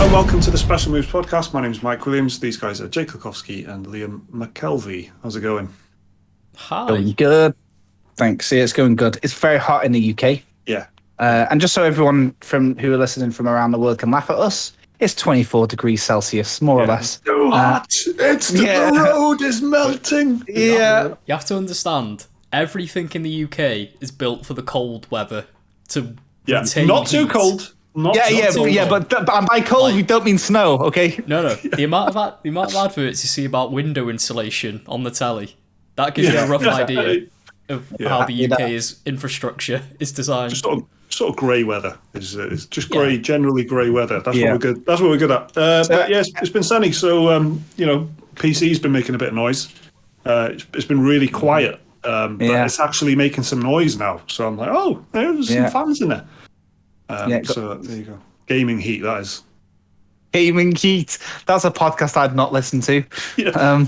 And welcome to the Special Moves podcast. My name's Mike Williams. These guys are Jake Lukowski and Liam McKelvey. How's it going? Hi. Going good. Thanks. Yeah, it's going good. It's very hot in the UK. Yeah. And just so everyone who are listening from around the world can laugh at us, it's 24 degrees Celsius, more or less. So hot. The road is melting. Yeah. You have to understand, everything in the UK is built for the cold weather to retain Not too heat. cold. Not But by cold we don't mean snow, okay? No. The amount of adverts you see about window insulation on the telly, that gives you a rough idea of how the UK's infrastructure is designed. Just sort of grey weather. It's just grey, generally grey weather. That's what we're good. That's what we're good at. But yes, it's been sunny, so PC's been making a bit of noise. It's been really quiet, but it's actually making some noise now. So I'm like, oh, there's some fans in there. So there you go. Gaming heat, that is. Gaming heat. That's a podcast I'd not listen to. Yeah,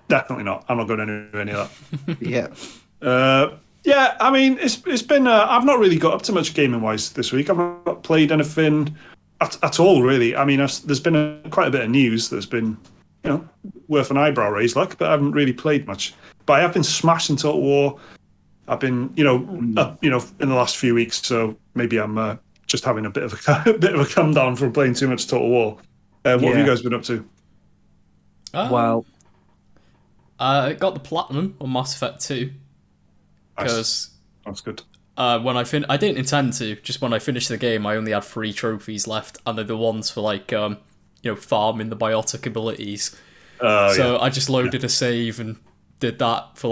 definitely not. I'm not going to do any of that. Yeah. I mean, it's been. I've not really got up to much gaming wise this week. I've not played anything at all, really. I mean, there's been quite a bit of news that's been, worth an eyebrow raise, but I haven't really played much. But I have been smashing Total War. I've been, in the last few weeks. So maybe I'm just having a bit of a come down from playing too much Total War. What have you guys been up to? Well, I got the platinum on Mass Effect 2 because that's good. When I didn't intend to. Just when I finished the game, I only had 3 trophies left, and they're the ones for farming the biotic abilities. I just loaded a save and did that for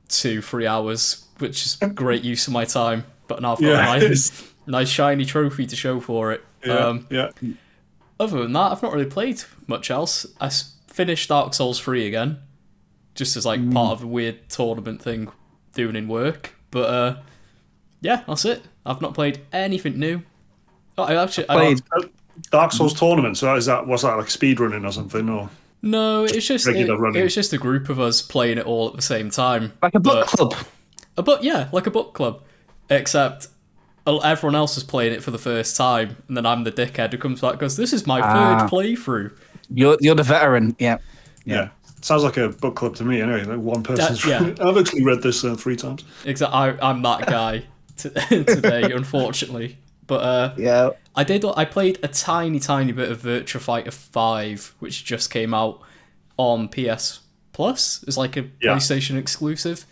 2-3 hours, which is great use of my time. But now I've got a nice shiny trophy to show for it. Other than that, I've not really played much else. I finished Dark Souls 3 again, just as part of a weird tournament thing doing in work. But that's it. I've not played anything new. Oh, I played Dark Souls tournament. So was that like speedrunning or something? Or no, it's just it was just a group of us playing it all at the same time, like a book club. Like a book club, except everyone else is playing it for the first time, and then I'm the dickhead who comes back and goes, "This is my third playthrough." You're the veteran, yeah. Sounds like a book club to me. Anyway, one person's. I've actually read this 3 times. Exactly, I'm that guy today, unfortunately. But I played a tiny bit of Virtua Fighter 5, which just came out on PS Plus. It's like a PlayStation exclusive,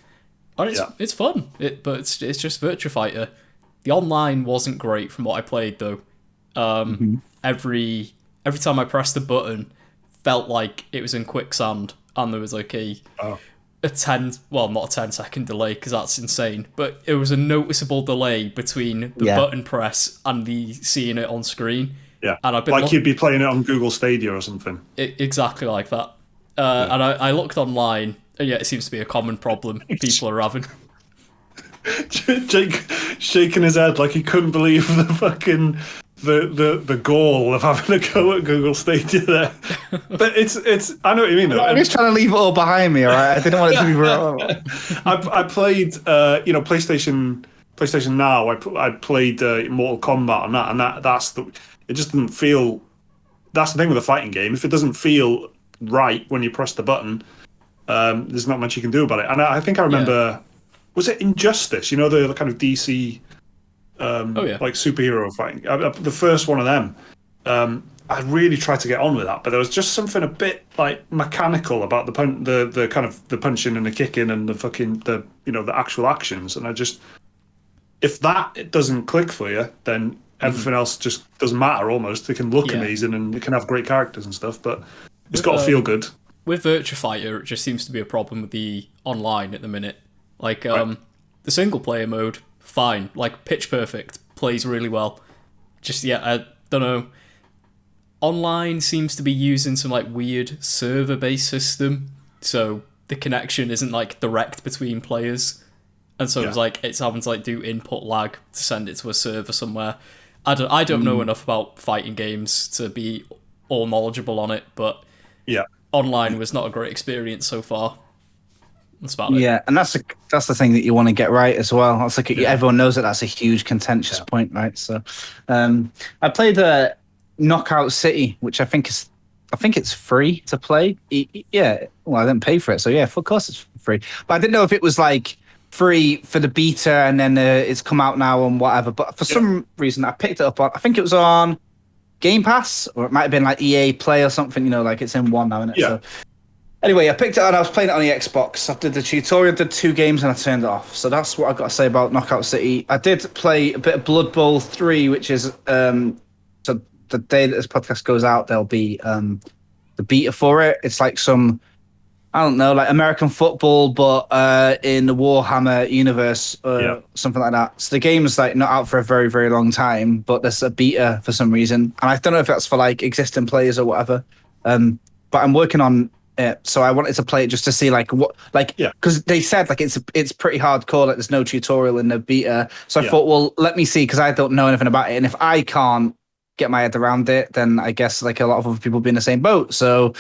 and it's fun. But it's just Virtua Fighter. The online wasn't great from what I played though. Every time I pressed the button, felt like it was in quicksand, and there was not a 10-second delay, because that's insane. But it was a noticeable delay between the button press and the seeing it on screen. Yeah, and I've been you'd be playing it on Google Stadia or something. Exactly like that. And I looked online, and it seems to be a common problem people are having. Jake shaking his head like he couldn't believe the fucking the goal of having a go at Google Stadia there. But it's I know what you mean though. I'm just trying to leave it all behind me, alright? I didn't want it to be wrong. I played PlayStation Now. I played Mortal Kombat on that, and it just didn't feel. That's the thing with a fighting game. If it doesn't feel right when you press the button, there's not much you can do about it. And I think I remember. Was it Injustice? The kind of DC, like superhero fighting. The first one of them. I really tried to get on with that, but there was just something a bit mechanical about the kind of the punching and the kicking and the fucking the actual actions. And if it doesn't click for you, then everything else just doesn't matter almost. They can look amazing and they can have great characters and stuff, but it's got to feel good. With Virtua Fighter, it just seems to be a problem with the online at the minute. The single player mode, fine. Pitch perfect, plays really well. I don't know. Online seems to be using some weird server-based system, so the connection isn't direct between players, and so it's having to do input lag to send it to a server somewhere. I don't know enough about fighting games to be all knowledgeable on it, but online was not a great experience so far. That's about it. Yeah, and that's the thing that you want to get right as well. That's everyone knows that's a huge contentious point, right? So, I played Knockout City, which I think it's free to play. Yeah, well, I didn't pay for it, so yeah, of course it's free. But I didn't know if it was like free for the beta and then it's come out now and whatever. But for some reason, I picked it up on. I think it was on Game Pass, or it might have been like EA Play or something. You know, like it's in one now, isn't it? Yeah. So anyway, I picked it up and I was playing it on the Xbox. I did the tutorial, did 2 games, and I turned it off. So that's what I've got to say about Knockout City. I did play a bit of Blood Bowl 3, which is so the day that this podcast goes out, there'll be the beta for it. It's like some, I don't know, like American football, but in the Warhammer universe, something like that. So the game's like not out for a very, very long time, but there's a beta for some reason. And I don't know if that's for like existing players or whatever. But I'm working on it, so I wanted to play it just to see like what, like, because they said like it's pretty hardcore, like there's no tutorial in the beta. So I thought, well, let me see, because I don't know anything about it, and if I can't get my head around it, then I guess like a lot of other people be in the same boat. So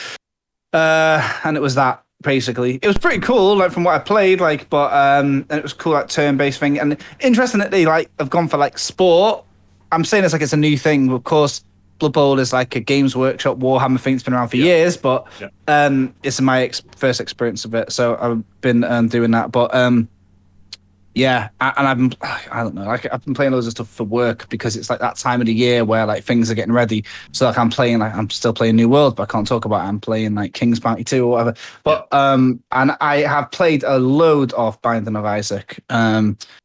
and it was that basically. It was pretty cool, like from what I played, like, but and it was cool, like turn-based thing. And interesting that they like have gone for like sport. I'm saying it's like it's a new thing. Of course, Blood Bowl is like a Games Workshop Warhammer thing that's been around for years, but it's my first experience of it. So I've been doing that, but and I don't know, like I've been playing loads of stuff for work because it's like that time of the year where like things are getting ready. So like I'm still playing New World, but I can't talk about it. I'm playing like King's Bounty 2 or whatever. But and I have played a load of Binding of Isaac,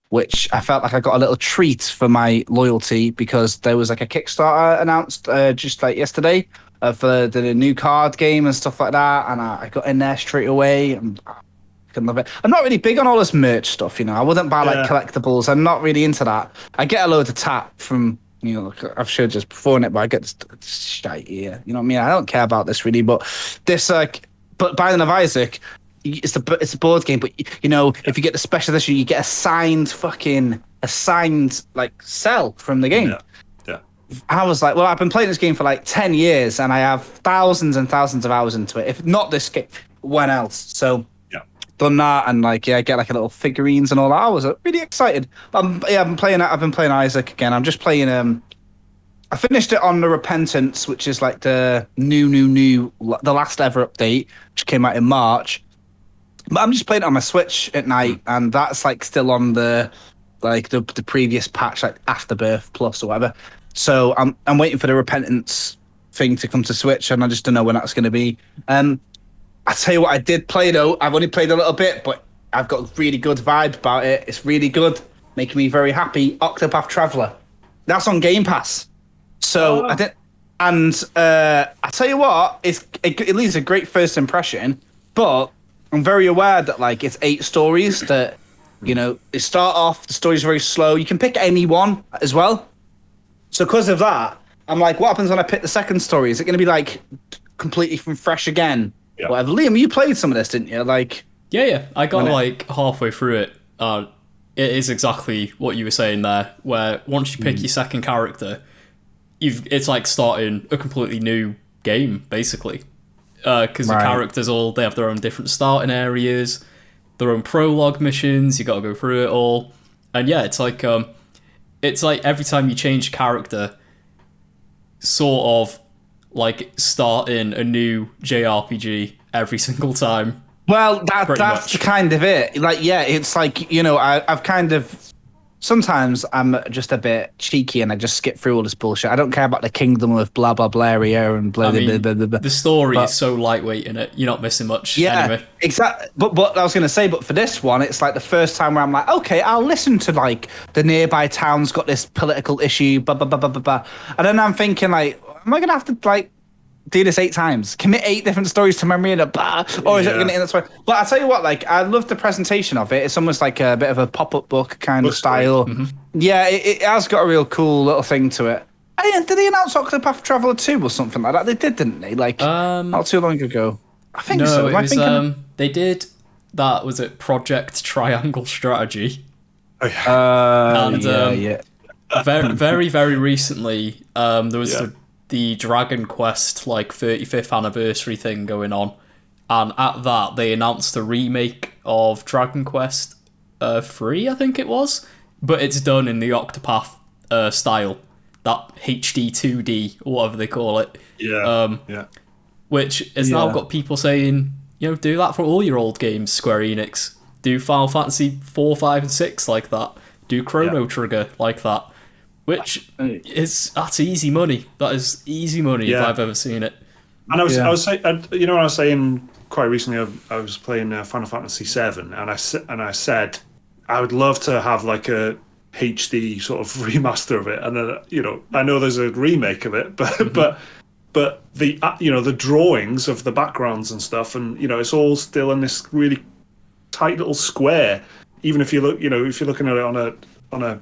which I felt like I got a little treat for my loyalty, because there was like a Kickstarter announced just like yesterday for the new card game and stuff like that, and I got in there straight away and can love it. I'm not really big on all this merch stuff, you know. I wouldn't buy like collectibles. I'm not really into that. I get a load of tap from, you know, I've showed just before in it, but I get this shite here. You know what I mean? I don't care about this really, but this but Binding of Isaac, it's a board game, but you know, if you get the special edition, you get a signed like cell from the game. Yeah. I was like, well, I've been playing this game for like 10 years and I have thousands and thousands of hours into it. If not this game, when else? So done that, and like get like a little figurines and all that. I was really excited. I've been playing Isaac again. I'm just playing I finished it on the Repentance, which is like the new the last ever update, which came out in March. But I'm just playing it on my Switch at night, and that's like still on the previous patch, like Afterbirth Plus or whatever. So I'm waiting for the Repentance thing to come to Switch, and I just don't know when that's going to be. I tell you what, I did play though. I've only played a little bit, but I've got really good vibe about it. It's really good, making me very happy. Octopath Traveler, that's on Game Pass. So I did, and I tell you what, it leaves a great first impression. But I'm very aware that like it's 8 stories that, you know, they start off. The story's very slow. You can pick any one as well. So because of that, I'm like, what happens when I pick the second story? Is it going to be like completely from fresh again? Yeah. Whatever. Liam, you played some of this, didn't you? Like, yeah. I got like halfway through it. It is exactly what you were saying there, where once you pick your second character, it's like starting a completely new game, basically. Because the characters they have their own different starting areas, their own prologue missions. You got to go through it all, and yeah, it's like every time you change character, sort of like starting a new JRPG every single time. Well, that's kind of it. Like, yeah, it's like, you know, I've kind of, sometimes I'm just a bit cheeky and I just skip through all this bullshit. I don't care about the kingdom of blah blah blah area and blah blah blah blah. The story is so lightweight in it. You're not missing much. Yeah, anyway. Exactly. But I was gonna say, but for this one, it's like the first time where I'm like, okay, I'll listen to like the nearby town's got this political issue, blah blah blah blah blah blah, and then I'm thinking like, am I gonna have to like do this 8 times, commit 8 different stories to memory and a blah, or is it going to end this way? But I tell you what, like, I love the presentation of it. It's almost like a bit of a pop-up book kind of style. Mm-hmm. Yeah, it has got a real cool little thing to it. Did they announce Octopath Traveler 2 or something like that? They did, didn't they? Like, not too long ago. I think no, so. It was, they did that. Was it Project Triangle Strategy? Oh, yeah. And very, very, very recently, there was the Dragon Quest like 35th anniversary thing going on, and at that they announced a remake of Dragon Quest 3, I think it was, but it's done in the Octopath style, that HD 2D or whatever they call it. Yeah. Which has now got people saying, do that for all your old games, Square Enix. Do Final Fantasy 4, 5, and 6 like that. Do Chrono Trigger like that. Which that's easy money. That is easy money if I've ever seen it. And I was saying, I was saying quite recently, I was playing Final Fantasy 7, and I said I would love to have like a HD sort of remaster of it, and then I know there's a remake of it, but the the drawings of the backgrounds and stuff, and it's all still in this really tight little square. Even if you look, if you're looking at it on a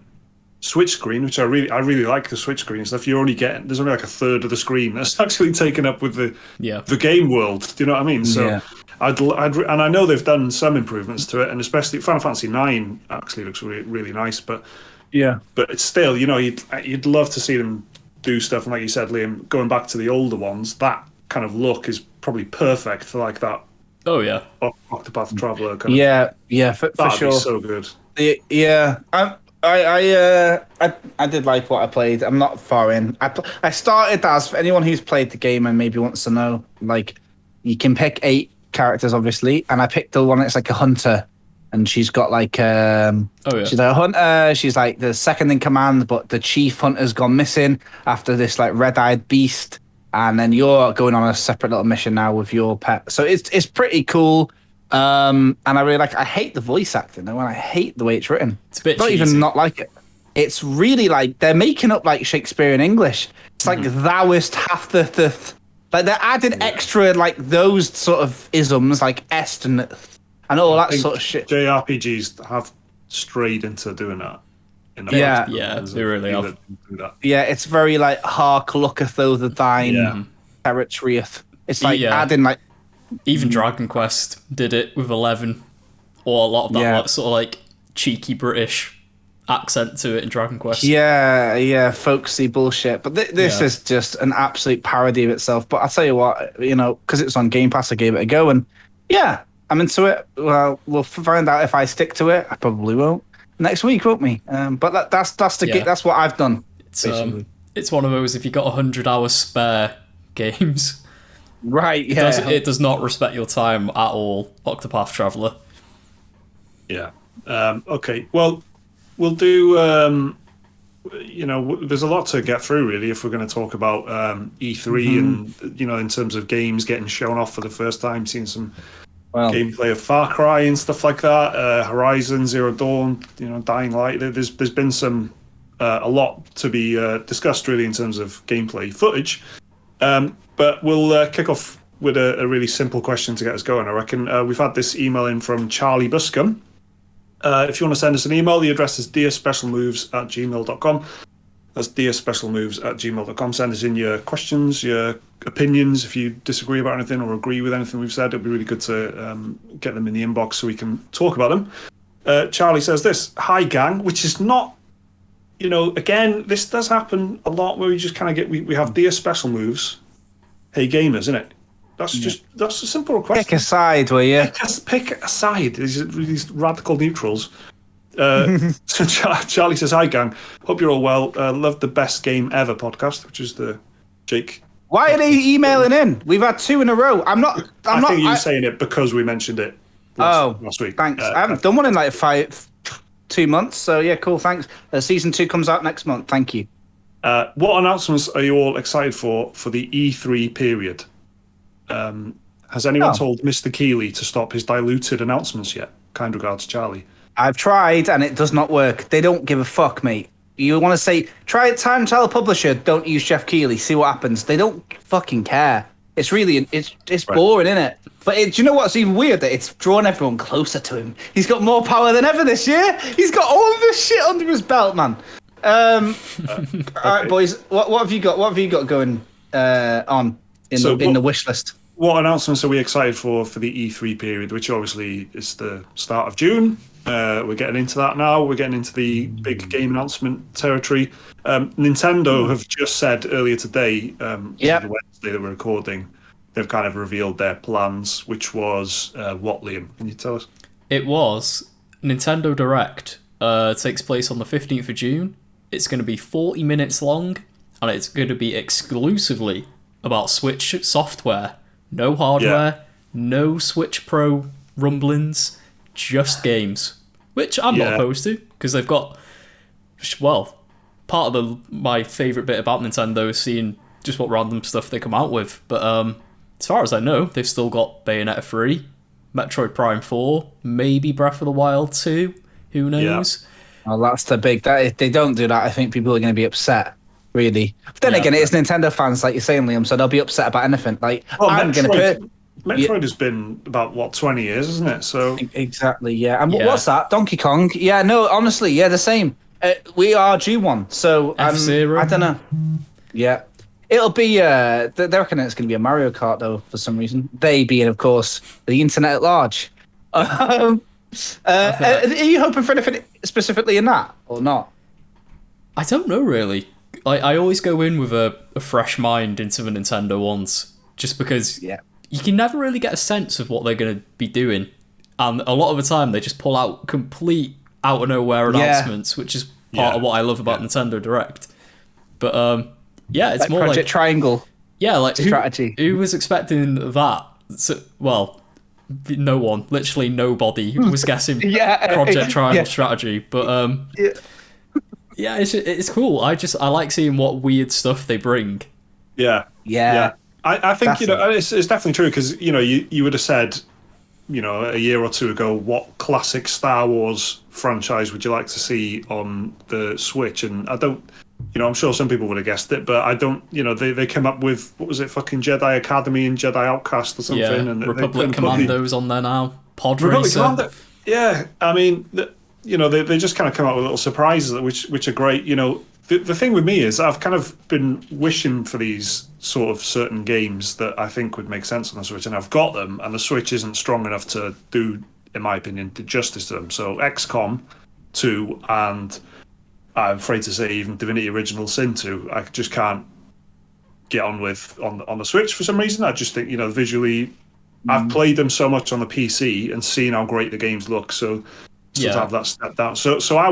Switch screen, which I really like the Switch screen and stuff, there's only like a third of the screen that's actually taken up with the game world. Do you know what I mean? So and I know they've done some improvements to it, and especially Final Fantasy 9 actually looks really, really nice. But it's still, you'd love to see them do stuff. And like you said, Liam, going back to the older ones, that kind of look is probably perfect for like that. Oh yeah, Octopath Traveler kind of. For that'd sure. Be so good. I did like what I played. I'm not far in. I started as, for anyone who's played the game and maybe wants to know, like, you can pick 8 characters obviously, and I picked the one that's like a hunter, and she's got like she's like a hunter. She's like the second in command, but the chief hunter's gone missing after this like red-eyed beast, and then you're going on a separate little mission now with your pet. So it's pretty cool. And I really like. I hate the voice acting though, and I hate the way it's written. It's a bit not cheesy. even not like it. It's really like they're making up like Shakespearean English. It's like thouest half the like they're adding extra like those sort of isms like est and all that sort of shit. JRPGs have strayed into doing that. They really have. Yeah, it's very like hark looketh though the thine territoryeth. It's like adding like. Even Dragon Quest did it with 11, or a lot of that sort of like cheeky British accent to it in Dragon Quest. Yeah, folksy bullshit. But this is just an absolute parody of itself. But I'll tell you what, because it's on Game Pass, I gave it a go, and I'm into it. Well, we'll find out if I stick to it. I probably won't next week, won't we? But that's that's what I've done. It's one of those, if you got 100 hours spare games. Right, yeah. It does not respect your time at all, Octopath Traveler. Yeah. Okay. Well, we'll do. There's a lot to get through, really, if we're going to talk about E3 and in terms of games getting shown off for the first time, seeing some gameplay of Far Cry and stuff like that. Horizon Zero Dawn, Dying Light. There's been some a lot to be discussed, really, in terms of gameplay footage. But we'll kick off with a really simple question to get us going, I reckon. We've had this email in from Charlie Buscombe. If you want to send us an email, the address is dearspecialmoves@gmail.com. That's dearspecialmoves@gmail.com. Send us in your questions, your opinions. If you disagree about anything or agree with anything we've said, it'd be really good to get them in the inbox so we can talk about them. Charlie says this: "Hi gang," which is not, again, this does happen a lot where we just kind of get, we have Dear Special Moves, hey gamers, isn't it? That's a simple request. Pick a side, will you? Pick a side. These radical neutrals. So Charlie says, "Hi gang, hope you're all well. Love the Best Game Ever podcast," which is the Jake. Why are they emailing in? We've had 2 in a row. I think you're saying it because we mentioned it last week. Thanks. I haven't done one in like 2 months. So yeah, cool. Thanks. Season 2 comes out next month. Thank you. What announcements are you all excited for the E3 period? Has anyone told Mr. Keeley to stop his diluted announcements yet? Kind regards, Charlie. I've tried and it does not work. They don't give a fuck, mate. You want to say, try it, tell a publisher, don't use Jeff Keighley, see what happens. They don't fucking care. It's really, it's boring, isn't it? But do you know what's even weird? That it's drawn everyone closer to him. He's got more power than ever this year. He's got all of this shit under his belt, man. All right, boys, what have you got? What have you got going on in the wish list? What announcements are we excited for the E3 period, which obviously is the start of June? We're getting into that now. We're getting into the big game announcement territory. Nintendo have just said earlier today, the Wednesday that we're recording, they've kind of revealed their plans, which was what, Liam? Can you tell us? It was Nintendo Direct. Takes place on the 15th of June. It's going to be 40 minutes long. and it's going to be exclusively about Switch software. No hardware, no Switch Pro rumblings, just games. Which I'm not opposed to, because they've got... Well, part of my favourite bit about Nintendo is seeing just what random stuff they come out with. But as far as I know, they've still got Bayonetta 3, Metroid Prime 4, maybe Breath of the Wild 2. Who knows? Well, that's the big... If they don't do that, I think people are going to be upset, really. But then again, it's Nintendo fans, like you're saying, Liam, so they'll be upset about anything. Like, I'm going to... Metroid has been about, 20 years, isn't it? So exactly, yeah. And what's that? Donkey Kong? Yeah, no, honestly, yeah, the same. We are due one, so F-Zero. I don't know. Yeah. It'll be, they reckon it's going to be a Mario Kart, though, for some reason. They being, of course, the internet at large. Are you hoping for anything specifically in that, or not? I don't know, really. I always go in with a fresh mind into the Nintendo ones, just because you can never really get a sense of what they're going to be doing. And a lot of the time, they just pull out complete out-of-nowhere announcements, which is part of what I love about Nintendo Direct. But, it's like more Project Triangle. Yeah, like strategy. Who was expecting that? So, well, no one, literally nobody was guessing Project Triangle strategy. But it's cool. I like seeing what weird stuff they bring. Yeah. I think it's definitely true, because you would have said a year or two ago, what classic Star Wars franchise would you like to see on the Switch? And I don't. I'm sure some people would have guessed it, but I don't. They came up with, what was it, fucking Jedi Academy and Jedi Outcast or something. Yeah, and Republic Commandos on there now. Pod Racer. Yeah, I mean, they just kind of come out with little surprises, which are great. The thing with me is I've kind of been wishing for these sort of certain games that I think would make sense on the Switch, and I've got them, and the Switch isn't strong enough to do, in my opinion, justice to them. So XCOM 2 and, I'm afraid to say, even Divinity Original Sin 2, I just can't get on with on the Switch for some reason. I just think, visually, I've played them so much on the PC and seen how great the games look, so to have that step down. So I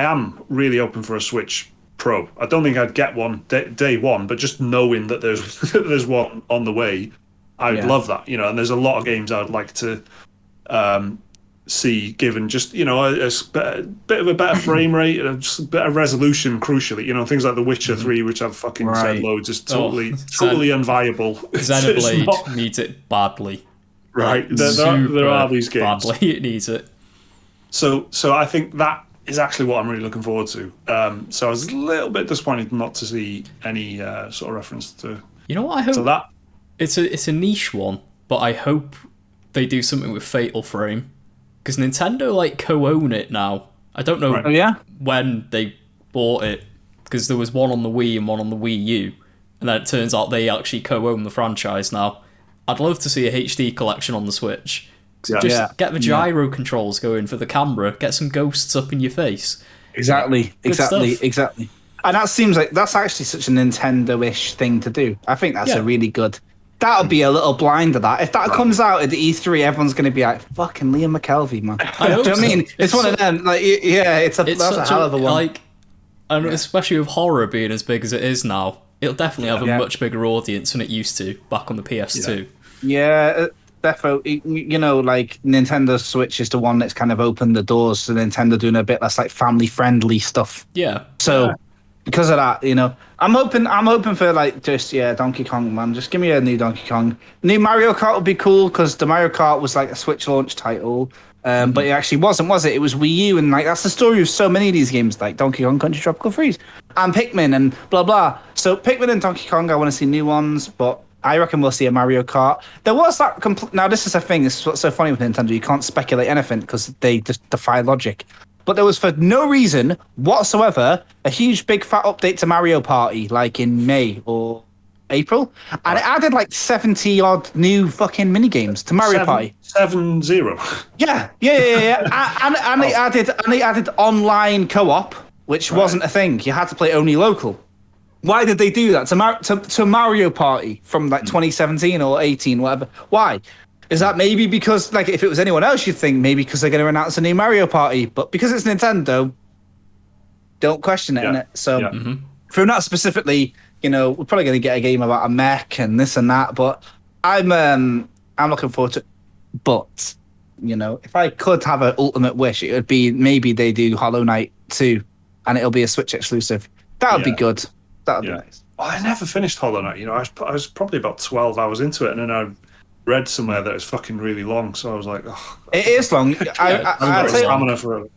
am really open for a Switch Pro. I don't think I'd get one day one, but just knowing that there's one on the way, I'd love that. And there's a lot of games I'd like to see given just a bit of a better frame rate and just a better resolution, crucially. Things like The Witcher 3, which I've fucking said loads, is totally unviable. Xenoblade needs it badly. Right, there are these games. Badly, it needs it. So I think that is actually what I'm really looking forward to. So I was a little bit disappointed not to see any sort of reference to. What I hope? So that it's a niche one, but I hope they do something with Fatal Frame, because Nintendo co-own it now. I don't know when they bought it, because there was one on the Wii and one on the Wii U, and then it turns out they actually co-own the franchise now. I'd love to see a HD collection on the Switch. Just get the gyro controls going for the camera. Get some ghosts up in your face. Exactly. And that seems like that's actually such a Nintendo-ish thing to do. I think that's a really good. That'll be a little blind to that. If that comes out at the E3, everyone's going to be like, "Fucking Liam McKelvey, man." I hope do you know what I mean? It's one of them. That's a hell of a one. And especially with horror being as big as it is now, it'll definitely have a much bigger audience than it used to back on the PS2. Yeah. Defo, Nintendo Switch is the one that's kind of opened the doors to Nintendo doing a bit less family friendly stuff. Yeah. So because of that, I'm hoping for Donkey Kong, man. Just give me a new Donkey Kong. New Mario Kart would be cool, because the Mario Kart was a Switch launch title, but it actually wasn't, was it? It was Wii U, and that's the story of so many of these games, like Donkey Kong Country Tropical Freeze and Pikmin and blah blah. So Pikmin and Donkey Kong, I want to see new ones, but I reckon we'll see a Mario Kart. There was that now this is a thing. This is what's so funny with Nintendo. You can't speculate anything because they just defy logic. But there was, for no reason whatsoever, a huge big fat update to Mario Party, in May or April, and it added 70 odd new fucking mini games to Mario Party. 7-0. Yeah. and they added online co-op, which wasn't a thing. You had to play only local. Why did they do that to Mario Party from 2017 or 18, whatever? Why? Is that maybe because if it was anyone else, you'd think maybe because they're going to announce a new Mario Party, but because it's Nintendo, Don't question it, Yeah. innit? So Yeah. if we're not specifically, we're probably going to get a game about a mech and this and that, but I'm looking forward to it. But, if I could have an ultimate wish, it would be maybe they do Hollow Knight 2 and it'll be a Switch exclusive. That would be good. That would be nice. Well, I never finished Hollow Knight. I was probably about 12 hours into it, and then I read somewhere that it's fucking really long. So I was like, oh, it is long. I'll tell you for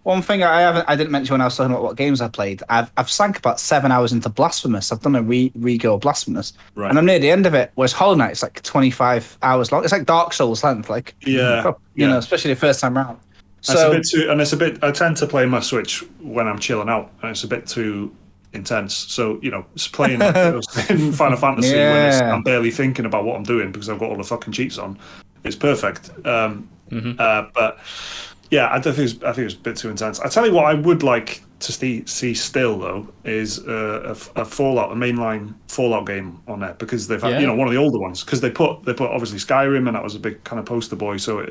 one thing I didn't mention when I was talking about what games I played. I've sank about 7 hours into Blasphemous. I've done a re-go of Blasphemous, and I'm near the end of it. Whereas Hollow Knight is like 25 hours long. It's like Dark Souls length, like especially the first time round. So it's a bit. I tend to play my Switch when I'm chilling out, and it's a bit too intense. So it's playing in Final Fantasy when I'm barely thinking about what I'm doing because I've got all the fucking cheats on. It's perfect. But yeah, I think it's a bit too intense. I tell you what, I would like to see still though is a Fallout, a mainline Fallout game on there, because they've had one of the older ones, because they put obviously Skyrim, and that was a big kind of poster boy, so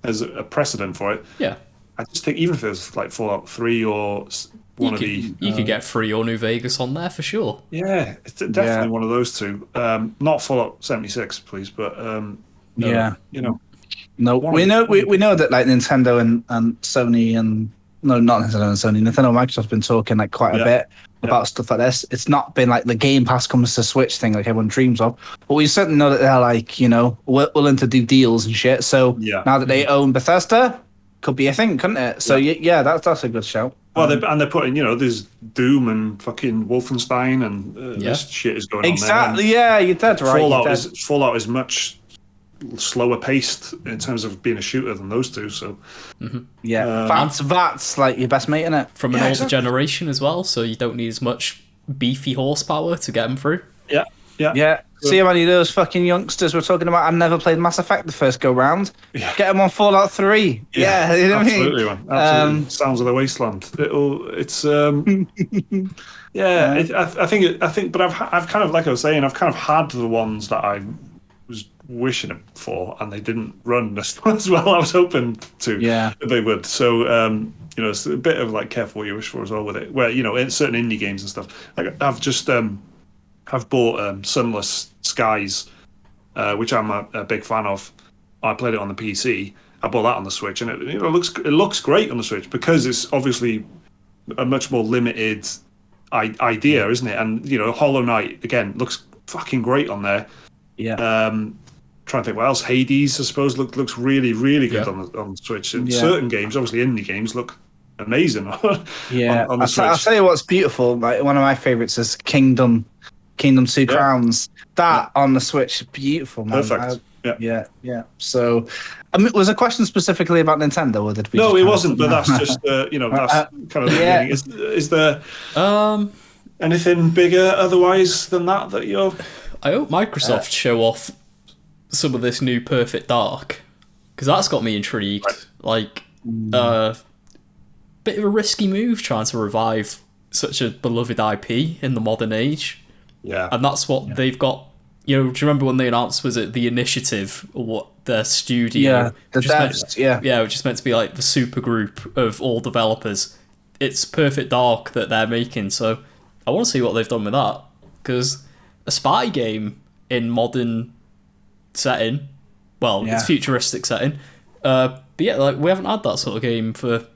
there's a precedent for it. Yeah, I just think even if there's like Fallout 3 or you could get free or New Vegas on there for sure. Yeah, it's definitely one of those two. Not Fallout 76, please, but No, we know that like Nintendo and Sony and not Nintendo and Sony, Nintendo and Microsoft's been talking like quite a bit about stuff like this. It's not been like the Game Pass comes to Switch thing like everyone dreams of, but we certainly know that they're like willing to do deals and shit. So now that they own Bethesda, could be a thing, couldn't it? So that's a good shout. Well, they're putting there's Doom and fucking Wolfenstein and this shit is going on there. Exactly. Yeah, you're dead right. Fallout is much slower paced in terms of being a shooter than those two, so that's like your best mate, innit? From an older generation as well, so you don't need as much beefy horsepower to get them through. See how many of those fucking youngsters we're talking about? I never played Mass Effect the first go round. Get them on Fallout 3. Yeah, you know what I mean? Absolutely, man. Absolutely. Sounds of the Wasteland. I think, but I've kind of, like I was saying, I've kind of had the ones that I was wishing for, and they didn't run as well. I was hoping to they would. So it's a bit of like careful what you wish for as well with it. Where in certain indie games and stuff, like I've just I've bought Sunless Skies, which I'm a big fan of. I played it on the PC. I bought that on the Switch, and it looks great on the Switch because it's obviously a much more limited idea, isn't it? And Hollow Knight again looks fucking great on there. Yeah. Trying to think what else. Hades, I suppose, looks really, really good on the Switch. And certain games, obviously indie games, look amazing on the Switch. I'll tell you what's beautiful. Like, one of my favorites is Kingdom 2 Crowns. That on the Switch, beautiful, man. Perfect. Yeah. So, was a question specifically about Nintendo, or did we? No, it wasn't. But that's just that's kind of the thing. Is there anything bigger otherwise than that you're? I hope Microsoft show off some of this new Perfect Dark, because that's got me intrigued. Right. Like, bit of a risky move trying to revive such a beloved IP in the modern age. Yeah. And that's what they've got. Do you remember when they announced, was it The Initiative, or what, their studio? Which is meant to be like the super group of all developers. It's Perfect Dark that they're making, so I want to see what they've done with that, because a spy game in modern setting, it's futuristic setting, but like we haven't had that sort of game for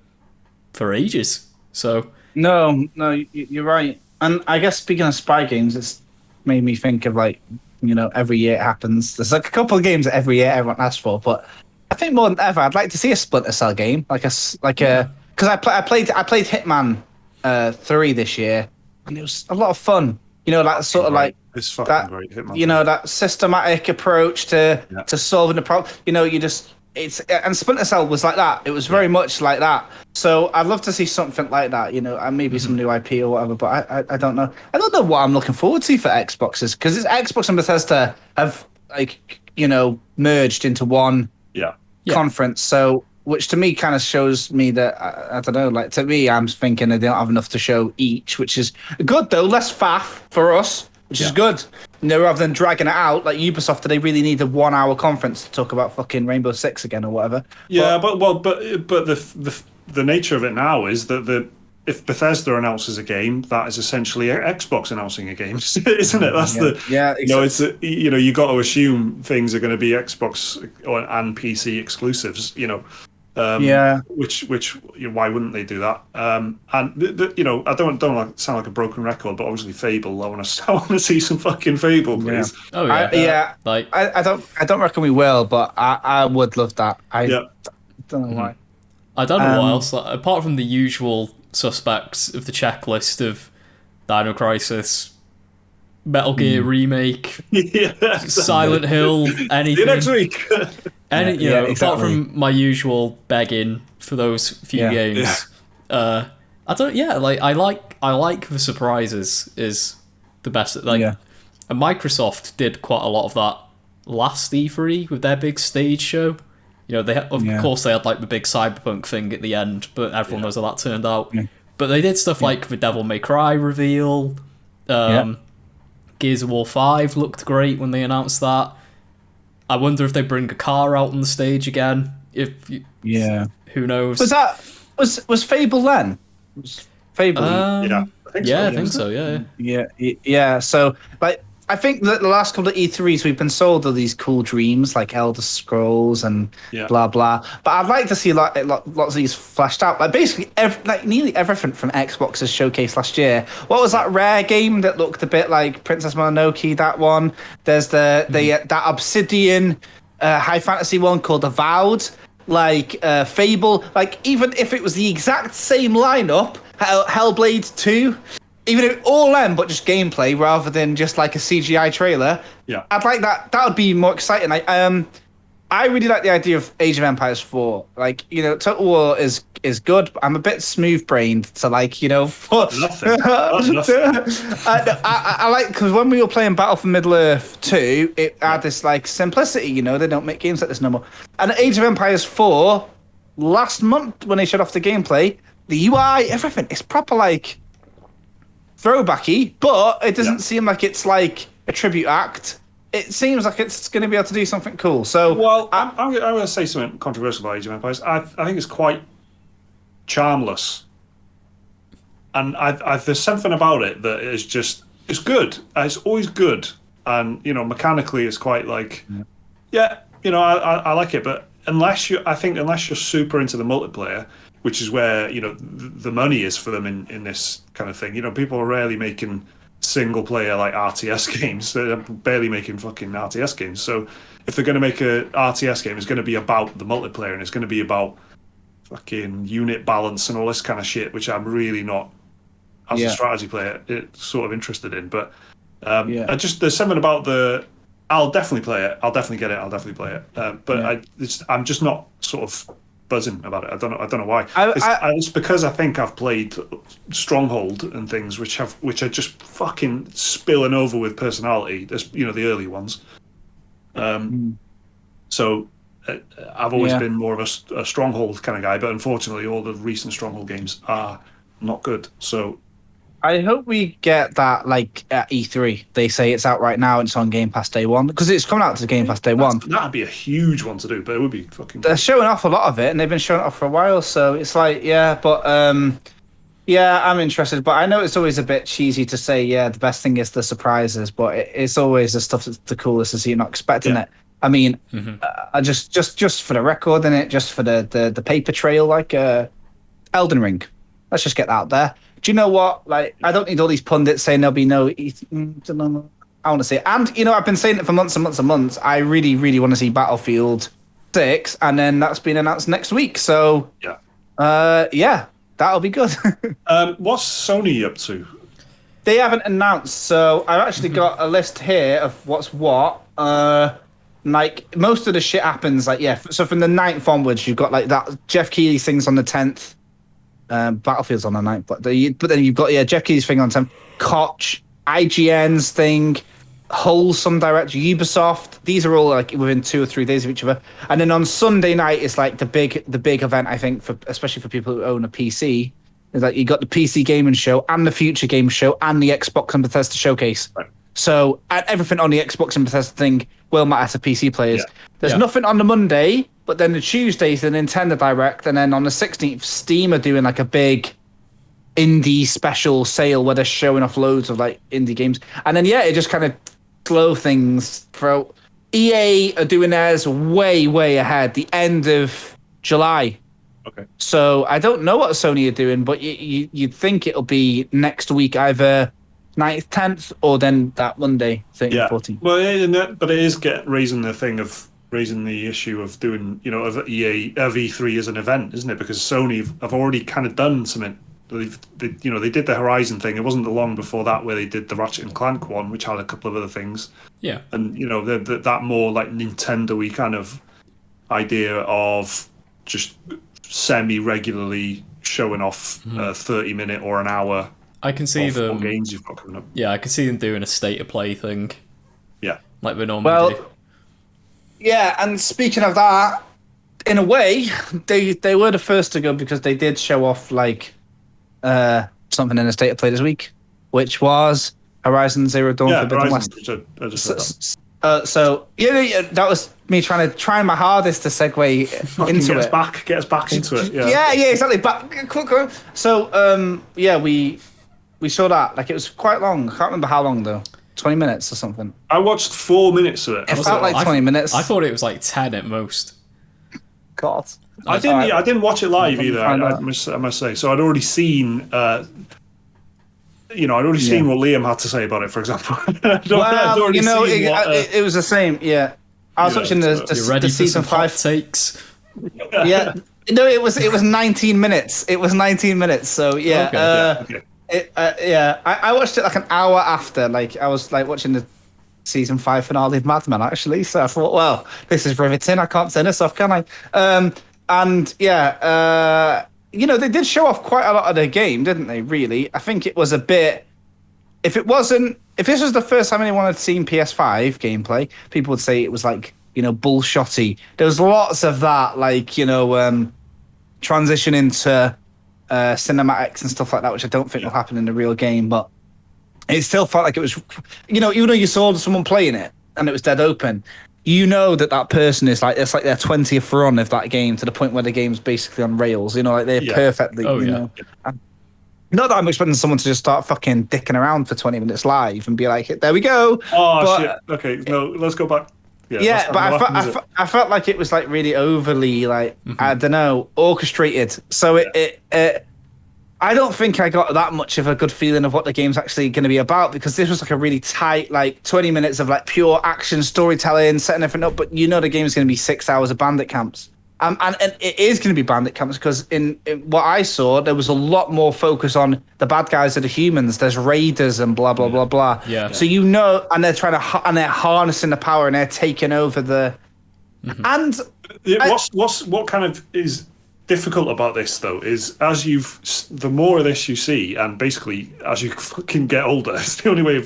ages. So no, you're right. And I guess speaking of spy games, it's made me think of like every year it happens. There's like a couple of games that every year everyone asks for, but I think more than ever I'd like to see a Splinter Cell game, because I played Hitman 3 this year, and it was a lot of fun. That sort of like it's fucking great. Hitman. That systematic approach to solving the problem. And Splinter Cell was like that. It was very much like that. So I'd love to see something like that, and maybe some new IP or whatever. But I don't know. I don't know what I'm looking forward to for Xboxes, because Xbox and Bethesda have merged into one conference. So, which to me kind of shows me that I don't know. Like, to me, I'm thinking they don't have enough to show each, which is good though. Less faff for us, which is good. Rather than dragging it out like Ubisoft, do they really need a 1 hour conference to talk about fucking Rainbow Six again or whatever? Yeah, but the nature of it now is that if Bethesda announces a game, that is essentially Xbox announcing a game, isn't it? That's it's you got to assume things are going to be Xbox and PC exclusives, which why wouldn't they do that? And I don't want to sound like a broken record, but obviously Fable, I want to see some fucking Fable, please. Oh yeah, I don't reckon we will, but I would love that. I don't know why. I don't know what else, apart from the usual suspects of the checklist of Dino Crisis, Metal Gear Remake, Silent Hill, anything. See you next week. Apart from my usual begging for those few games, I don't. Yeah, I like the surprises is the best. And Microsoft did quite a lot of that last E3 with their big stage show. Of course they had the big Cyberpunk thing at the end, but everyone knows how that turned out. Yeah. But they did stuff like the Devil May Cry reveal. Gears of War 5 looked great when they announced that. I wonder if they bring a car out on the stage again. Who knows? Was Fable then? Was Fable? I think so. Yeah. So I think that the last couple of E3s we've been sold all these cool dreams like Elder Scrolls and blah blah. But I'd like to see lots of these flashed out. Basically, nearly everything from Xbox's showcase last year. What was that Rare game that looked a bit like Princess Mononoke? That one. There's that Obsidian high fantasy one called Avowed. Fable. Even if it was the exact same lineup, Hellblade 2. Even if all them, but just gameplay rather than just a CGI trailer. Yeah, I'd like that. That would be more exciting. I really like the idea of Age of Empires 4. Total War is good, but I'm a bit smooth brained to nothing. I like because when we were playing Battle for Middle Earth 2, it had this simplicity. They don't make games like this no more. And Age of Empires 4, last month when they showed off the gameplay, the UI, everything, it's proper throwbacky, but it doesn't seem like it's a tribute act. It seems like it's going to be able to do something cool. So, I'm going to say something controversial about Age of Empires. I think it's quite charmless, and there's something about it that is just it's good. It's always good, and mechanically it's quite I like it. But unless you're super into the multiplayer, which is where the money is for them in this kind of thing. People are rarely making single player RTS games. They're barely making fucking RTS games. So if they're going to make a RTS game, it's going to be about the multiplayer and it's going to be about fucking unit balance and all this kind of shit, which I'm really not, as a strategy player, sort of interested in. But there's something about I'll definitely play it. I'll definitely get it. I'll definitely play it. I'm just not sort of buzzing about it. I don't know why. It's because I think I've played Stronghold and things which are just fucking spilling over with personality. There's the early ones. So I've always been more of a Stronghold kind of guy, but unfortunately all the recent Stronghold games are not good. So I hope we get that at E3. They say it's out right now and it's on Game Pass day one because it's coming out to Game Pass day one. That'd be a huge one to do, but it would be fucking. They're showing off a lot of it, and they've been showing it off for a while. So it's I'm interested, but I know it's always a bit cheesy to say the best thing is the surprises, but it's always the stuff that's the coolest as you're not expecting it. I mean, just for the record, innit? Just for the paper trail, Elden Ring. Let's just get that out there. Do you know what? I don't need all these pundits saying there'll be no. I want to see it. And, I've been saying it for months and months and months. I really, really want to see Battlefield 6, and then that's been announced next week. So, that'll be good. What's Sony up to? They haven't announced. So, I've actually got a list here of what's what. Most of the shit happens, so from the 9th onwards, you've got, that Jeff Keighley thing's on the 10th. Battlefield's on the 9th, but then you've got Jeff Keighley's thing on 10th, Koch, IGN's thing, Wholesome Direct, Ubisoft. These are all within 2 or 3 days of each other. And then on Sunday night, it's the big event, I think, especially for people who own a PC. It's you got the PC gaming show and the Future Games show and the Xbox and Bethesda showcase. Right. So everything on the Xbox and Bethesda thing will matter to PC players. Yeah. There's nothing on the Monday, but then the Tuesday's the Nintendo Direct, and then on the 16th, Steam are doing a big indie special sale where they're showing off loads of like indie games, and then it just kind of slow things throughout. EA are doing theirs way ahead, the end of July. Okay. So I don't know what Sony are doing, but you'd think it'll be next week, either 9th, 10th, or then that Monday, 13th, 14th. Well, but it is raising the issue of doing, of E3 as an event, isn't it? Because Sony have already kind of done something. They did the Horizon thing. It wasn't long before that where they did the Ratchet and Clank one, which had a couple of other things. Yeah. And that more like Nintendo-y kind of idea of just semi-regularly showing off a 30-minute or an hour. I can see them. Games you've got coming up. Yeah, I can see them doing a state of play thing. Yeah. Like we normally do. Yeah, and speaking of that, in a way, they were the first to go because they did show off like something in a state of play this week, which was Horizon Zero Dawn Forbidden West. I just said that. So that was me trying my hardest to segue into get it. Get us back into it. Yeah, exactly. Quick. So we saw that, like, it was quite long. I can't remember how long though. 20 minutes or something. I watched 4 minutes of it. It felt like 20 minutes. I thought it was like 10 at most. God. I didn't watch it live either. I must say. So I'd already seen. I'd already seen what Liam had to say about it. For example. It was the same. Yeah, I was watching the season 5 takes. Yeah, no, it was 19 minutes. It was 19 minutes. So yeah. Okay. I watched it like an hour after. Like, I was like watching the season 5 finale of Mad Men, actually. So I thought, well, this is riveting. I can't turn this off, can I? They did show off quite a lot of their game, didn't they? Really, I think it was a bit. If this was the first time anyone had seen PS5 gameplay, people would say it was like, bullshotty. There was lots of that, like, transition into cinematics and stuff like that, which I don't think will happen in the real game, but it still felt like it was, even though you saw someone playing it and it was dead open, that person is like, it's like their 20th run of that game, to the point where the game's basically on rails, like they're perfectly, not that I'm expecting someone to just start fucking dicking around for 20 minutes live and be like, there we go. Shit. Okay, no, let's go back. I felt like it was like really overly, like, I don't know, orchestrated. So I don't think I got that much of a good feeling of what the game's actually going to be about, because this was like a really tight, like 20 minutes of like pure action storytelling, setting everything up. But the game's going to be 6 hours of bandit camps. And it is going to be bandit camps, because in what I saw, there was a lot more focus on the bad guys are the humans. There's raiders and blah, blah, blah, blah. Yeah. So, and they're and they're harnessing the power, and they're taking over the... And... What kind of is difficult about this, though, is the more of this you see, and basically as you fucking get older, it's the only way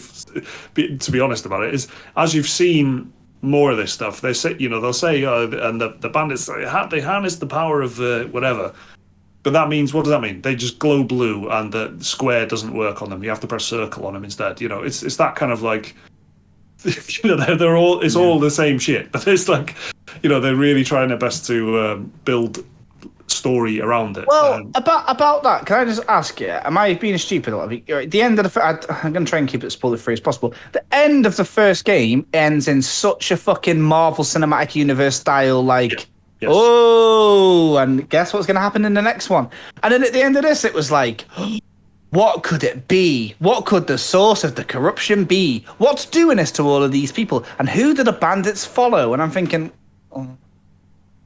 to be honest about it, is as you've seen more of this stuff, they say, they'll say, and the bandits, they harness the power of whatever. But that means, what does that mean? They just glow blue, and the square doesn't work on them. You have to press circle on them instead. It's that kind of like, they're all, it's all the same shit. But it's like, they're really trying their best to build story around it. Well, about that, can I just ask you, am I being stupid? At the end of I'm going to try and keep it spoiler-free as possible. The end of the first game ends in such a fucking Marvel Cinematic Universe style, like, Yes. Oh, and guess what's going to happen in the next one? And then at the end of this, it was like, what could it be? What could the source of the corruption be? What's doing this to all of these people? And who do the bandits follow? And I'm thinking...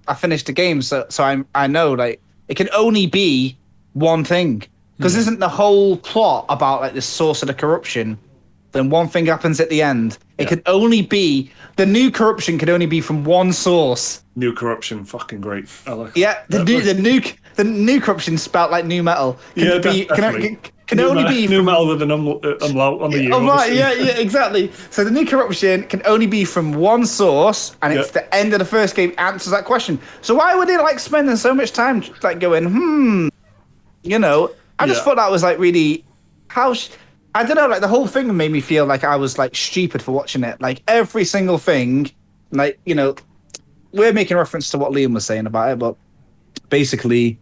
I finished the game, so I know, like, it can only be one thing, because isn't the whole plot about like the source of the corruption? Then one thing happens at the end. It could only be the new corruption. Could only be from one source. New corruption, fucking great. I like. Yeah, the new corruption spelled like new metal. Can only be new metal with an umlaut on the U. Oh, right, yeah, exactly. So the new corruption can only be from one source, and it's the end of the first game answers that question. So why would they like spending so much time like going, I just thought that was like really I don't know, like the whole thing made me feel like I was like stupid for watching it. Like every single thing, like, we're making reference to what Liam was saying about it, but basically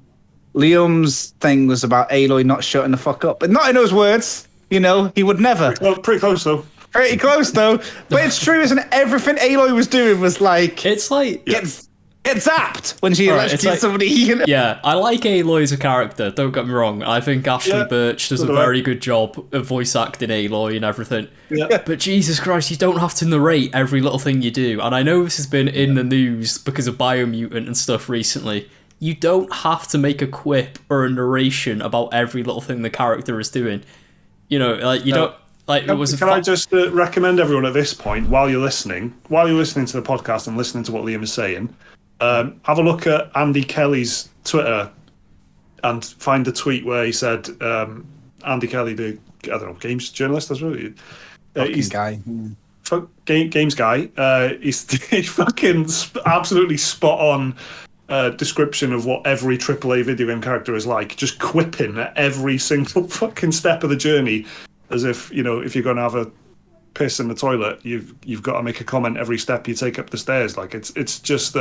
Liam's thing was about Aloy not shutting the fuck up, but not in those words. You know, he would never. Pretty close though. Pretty close though. But it's true, isn't it? Everything Aloy was doing was like it's like get zapped when she electrocutes somebody. Yeah, I like Aloy as a character, don't get me wrong. I think Ashley Birch does a very good job of voice acting Aloy and everything. Yeah. But Jesus Christ, you don't have to narrate every little thing you do. And I know this has been in the news because of Biomutant and stuff recently. You don't have to make a quip or a narration about every little thing the character is doing. You know, like, you don't... Like, it was Can I just recommend everyone at this point, while you're listening to the podcast and listening to what Liam is saying, have a look at Andy Kelly's Twitter and find the tweet where he said, Andy Kelly, the games journalist, that's really he's guy. Games guy. He's fucking absolutely spot on description of what every AAA video game character is like, just quipping at every single fucking step of the journey, as if, you know, if you're going to have a piss in the toilet, you've got to make a comment every step you take up the stairs. Like it's just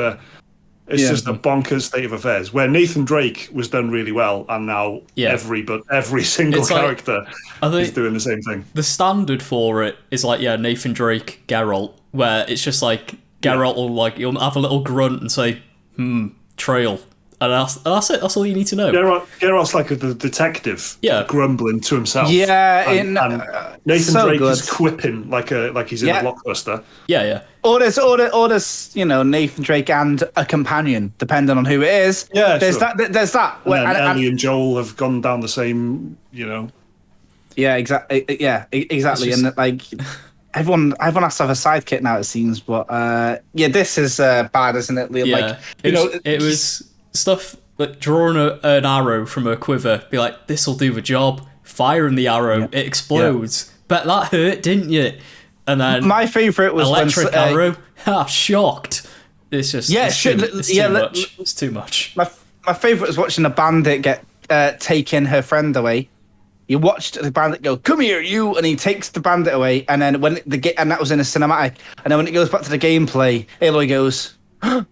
just a bonkers state of affairs where Nathan Drake was done really well, and now every single character is doing the same thing. The standard for it is like Nathan Drake, Geralt, where it's just like Geralt will you'll have a little grunt and say trail. And that's it. That's all you need to know. Geralt's like the detective, grumbling to himself. Yeah, and Nathan Drake is quipping like he's in a blockbuster. Yeah. Or there's Nathan Drake and a companion, depending on who it is. Yeah, there's that. There's that. And Ellie and Joel have gone down the same. Yeah, exactly. Yeah, exactly. And like everyone has to have a sidekick now, it seems. But this is bad, isn't it, Liam? Yeah, it was stuff like drawing an arrow from a quiver, be like, this'll do the job, firing the arrow, it explodes. But that hurt, didn't you? And then my favourite was electric arrow. Shocked. It's just it's too much. My favourite was watching a bandit get taking her friend away. You watched the bandit go, "Come here, you," and he takes the bandit away. And then and that was in a cinematic. And then when it goes back to the gameplay, Aloy goes, "The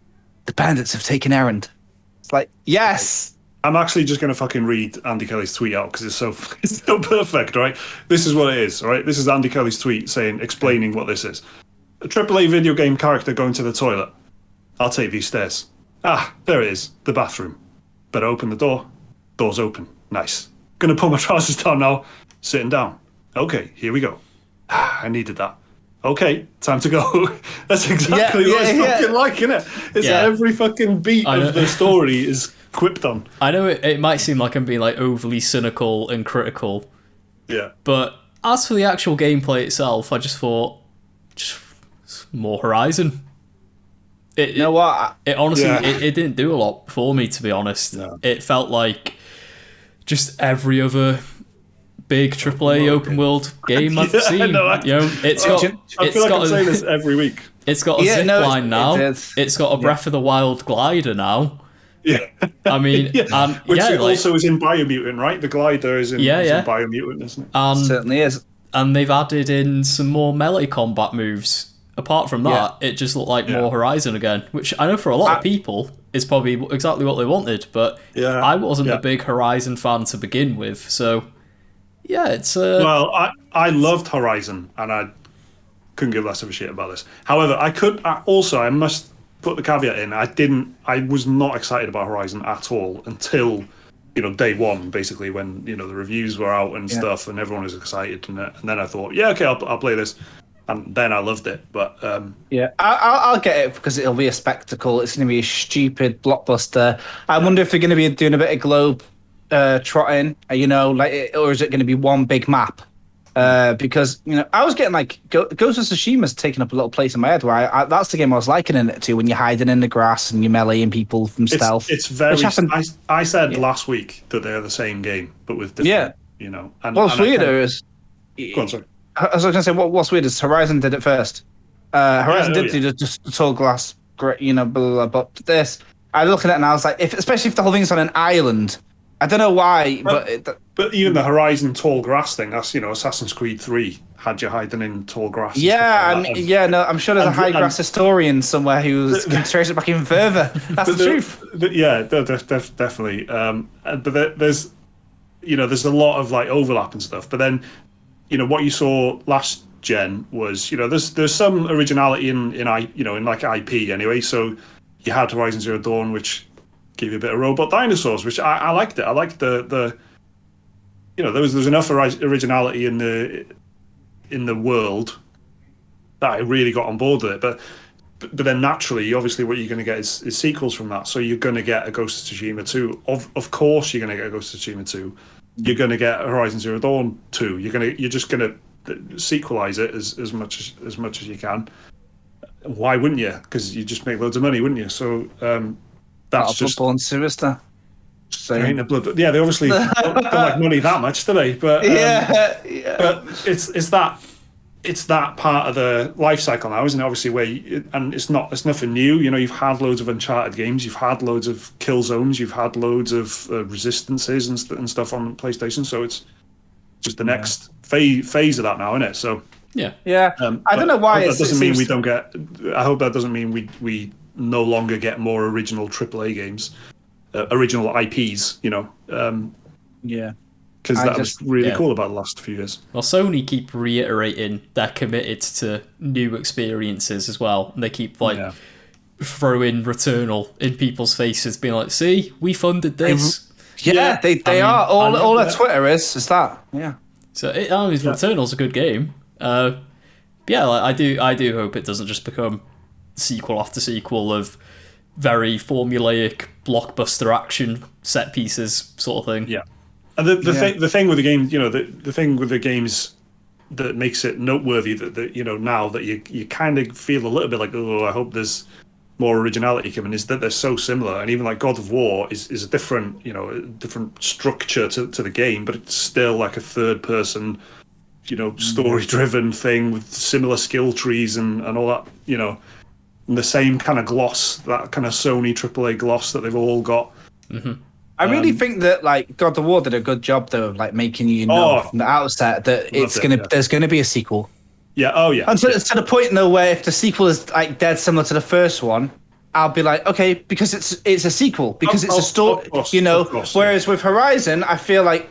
bandits have taken errand." It's like, yes. I'm actually just going to fucking read Andy Kelly's tweet out because it's so perfect, right? This is what it is, right? This is Andy Kelly's tweet explaining what this is. A AAA video game character going to the toilet. I'll take these stairs. Ah, there it is, the bathroom. Better open the door. Door's open. Nice. Gonna pull my trousers down now. Sitting down. Okay, here we go. I needed that. Okay, time to go. That's exactly what it's fucking like, isn't it? It's every fucking beat of the story is quipped on. I know it might seem like I'm being like overly cynical and critical. Yeah. But as for the actual gameplay itself, I just thought, more Horizon. You know what? It honestly, it didn't do a lot for me, to be honest. No. It felt like just every other big AAA open world game I've seen. I feel like I'm saying this every week. It's got a zip line now. It's got a Breath of the Wild glider now. Yeah. I mean, which also is in Biomutant, right? The glider is in Biomutant, isn't it? It certainly is. And they've added in some more melee combat moves. Apart from that, it just looked like more Horizon again, which I know for a lot of people is probably exactly what they wanted, but I wasn't a big Horizon fan to begin with, so it's... Well, I loved Horizon, and I couldn't give less of a shit about this. However, I must put the caveat in, I was not excited about Horizon at all until, day one, basically, when, the reviews were out and stuff, and everyone was excited, and then I thought, I'll play this. And then I loved it, but I'll get it because it'll be a spectacle. It's going to be a stupid blockbuster. I wonder if they're going to be doing a bit of globe trotting, or is it going to be one big map? Because I was getting like Ghost of Tsushima's taking up a little place in my head where that's the game I was likening it to, when you're hiding in the grass and you're meleeing people from stealth. It's very. I said last week that they're the same game, but with different. And what's weirder is. Go on, sorry. I was going to say, what's weird is Horizon did it first. Horizon did do just the tall glass, great, blah, blah, blah. But this, I look at it and I was like, especially if the whole thing's on an island, I don't know why, but But even the Horizon tall grass thing, that's, Assassin's Creed 3 had you hiding in tall grass. Yeah, I'm sure there's a high grass historian somewhere who can trace it back even further. That's the truth. Definitely. But there's a lot of like overlap and stuff. But then, what you saw last gen was, there's some originality in like IP anyway. So you had Horizon Zero Dawn, which gave you a bit of robot dinosaurs, which I liked it. I liked the there was enough originality in the world that I really got on board with it. But then naturally, obviously, what you're going to get is sequels from that. So you're going to get a Ghost of Tsushima 2. Of course, you're going to get a Ghost of Tsushima 2. You're going to get Horizon Zero Dawn 2. You're just going to sequelize it as much as you can. Why wouldn't you? Because you just make loads of money, wouldn't you? So that's just Bloodborne Sinister. They obviously don't like money that much, do they? But but it's that part of the life cycle now, isn't it? Obviously, and it's nothing new. You've had loads of Uncharted games, you've had loads of kill zones, you've had loads of resistances and stuff on PlayStation. So it's just the next phase of that now, isn't it? So yeah. I don't know why. That doesn't mean we don't get. I hope that doesn't mean we no longer get more original AAA games. Original IPs, because that was really cool about the last few years. Well, Sony keep reiterating they're committed to new experiences as well, and they keep throwing Returnal in people's faces, being like, "See, we funded this." They are. All their Twitter is that. Yeah. So Returnal's a good game. I do hope it doesn't just become sequel after sequel of very formulaic blockbuster action set pieces sort of thing. Yeah, and the thing with the game, the thing with the games that makes it noteworthy that now that you kind of feel a little bit like, oh, I hope there's more originality coming, is that they're so similar. And even like God of War is a different different structure to the game, but it's still like a third person story driven thing with similar skill trees and all that, and the same kind of gloss, that kind of Sony AAA gloss that they've all got. Mm-hmm. I really think that like God of War did a good job though of like making you know from the outset that there's gonna be a sequel. Yeah. Oh yeah. And to the point though where if the sequel is like dead similar to the first one, I'll be like, okay, because it's a sequel, because it's a story, of course, Whereas with Horizon, I felt like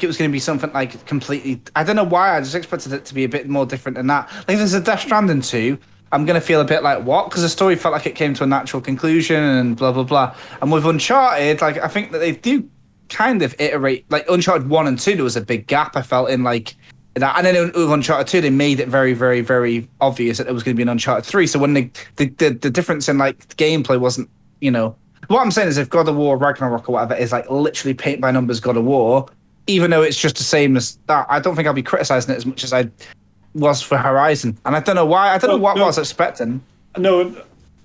it was going to be something like completely. I don't know why. I just expected it to be a bit more different than that. Like if there's a Death Stranding 2, I'm going to feel a bit like what? Because the story felt like it came to a natural conclusion and blah blah blah. And with Uncharted, like I think that they do kind of iterate. Like Uncharted 1 and 2, there was a big gap I felt in like. And then with Uncharted 2, they made it very, very, very obvious that there was going to be an Uncharted 3. So when the difference in like gameplay wasn't, what I'm saying is if God of War Ragnarok or whatever is like literally paint by numbers God of War, even though it's just the same as that, I don't think I'll be criticizing it as much as I was for Horizon. And I don't know why. I don't know what I was expecting. No,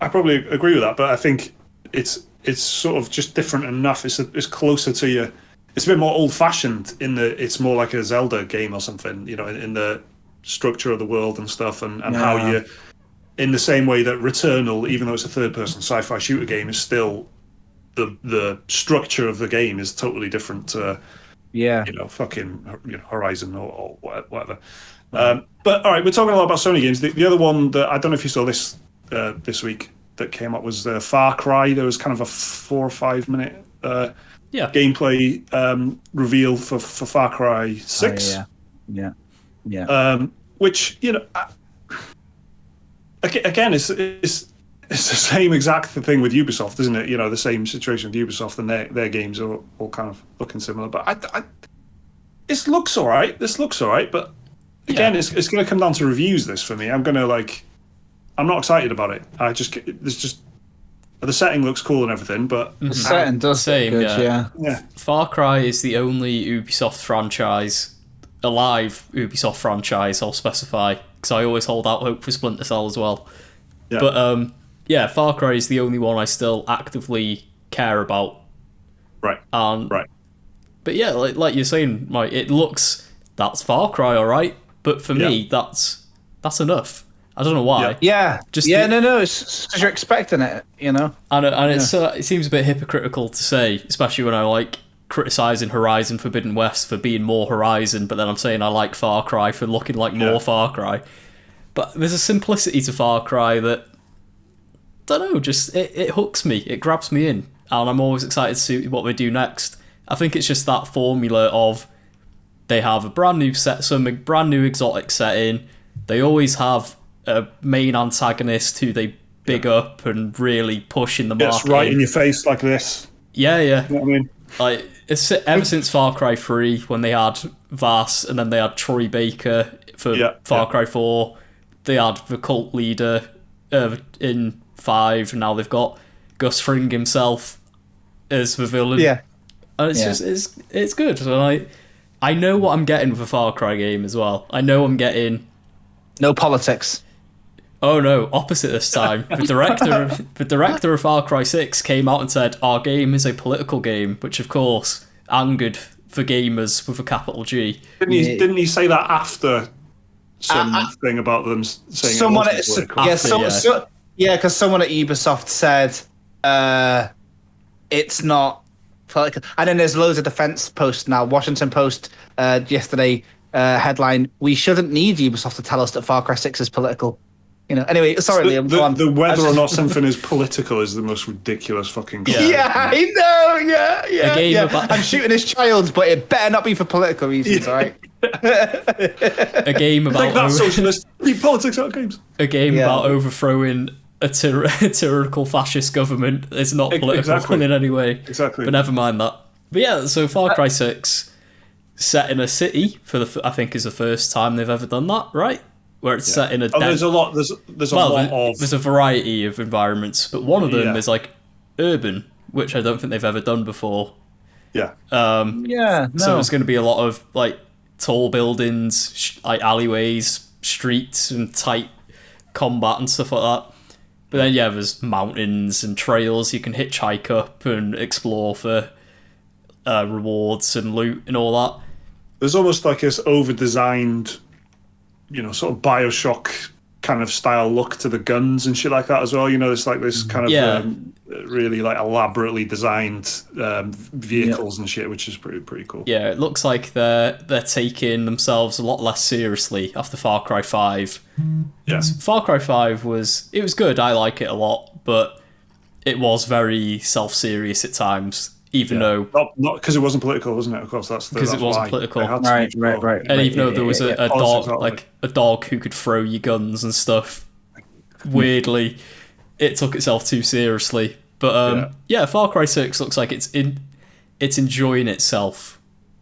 I probably agree with that, but I think it's sort of just different enough. It's closer to you. It's a bit more old-fashioned in it's more like a Zelda game or something, in the structure of the world and stuff, and how you, in the same way that Returnal, even though it's a third-person sci-fi shooter game, is still the structure of the game is totally different to, Horizon or whatever. But all right, we're talking a lot about Sony games. The other one that I don't know if you saw this week that came up was Far Cry. There was kind of a 4 or 5 minute. Gameplay reveal for Far Cry 6. Which again, it's the same exact thing with Ubisoft, isn't it? The same situation with Ubisoft, and their games are all kind of looking similar. But this looks all right. But again, it's going to come down to reviews. This for me, I'm not excited about it. The setting looks cool and everything, but the setting does same. Good, yeah. Far Cry is the only Ubisoft franchise, alive Ubisoft franchise, I'll specify, because I always hold out hope for Splinter Cell as well. Yeah. But Far Cry is the only one I still actively care about. Right. Right. But yeah, like you're saying, Mike, that's Far Cry, all right. But for me, that's enough. I don't know why. Yeah. No. It's because you're expecting it, And it seems a bit hypocritical to say, especially when I like criticizing Horizon Forbidden West for being more Horizon, but then I'm saying I like Far Cry for looking like more Far Cry. But there's a simplicity to Far Cry that, I don't know, just it hooks me, it grabs me in, and I'm always excited to see what they do next. I think it's just that formula of they have a brand new brand new exotic setting. They always have a main antagonist who they big up and really push in the market. It's right in your face like this. Yeah. You know what I mean? Like, it's ever since Far Cry 3, when they had Vass and then they had Troy Baker for Far Cry 4, they had the cult leader in 5, and now they've got Gus Fring himself as the villain. Yeah. And it's just, it's good. And I know what I'm getting with a Far Cry game as well. I know I'm getting... No politics. Oh no, opposite this time. The director of Far Cry 6 came out and said, our game is a political game, which of course angered the gamers with a capital G. Didn't he say that after something about them saying someone it wasn't political? because someone at Ubisoft said it's not political. And then there's loads of defense posts now. Washington Post yesterday headline, we shouldn't need Ubisoft to tell us that Far Cry 6 is political. You know. Anyway, sorry, Liam. Go on. The whether or not something is political is the most ridiculous fucking. Yeah, I know. Yeah. I'm shooting his child, but it better not be for political reasons, right? A game about like that socialist. Leave politics out of games. A game about overthrowing a tyrannical fascist government is not political in any way. Exactly. But never mind that. But yeah, so Far Cry 6 set in a city I think is the first time they've ever done that, right? Where it's set in a... there's a lot. There's a lot of... There's a variety of environments, but one of them is like urban, which I don't think they've ever done before. Yeah. So there's going to be a lot of like tall buildings, like alleyways, streets, and tight combat and stuff like that. But then there's mountains and trails you can hitchhike up and explore for rewards and loot and all that. There's almost like this over-designed, sort of BioShock kind of style look to the guns and shit like that as well. There's like this kind of really like elaborately designed vehicles and shit, which is pretty cool. Yeah, it looks like they're taking themselves a lot less seriously after Far Cry 5. Yeah, Far Cry 5 was good. I like it a lot, but it was very self-serious at times. Even though not because it wasn't political, wasn't it? Of course, that's because it wasn't political. Right. And even though there was a dog, a dog who could throw you guns and stuff, weirdly, it took itself too seriously. But Far Cry 6 looks like it's enjoying itself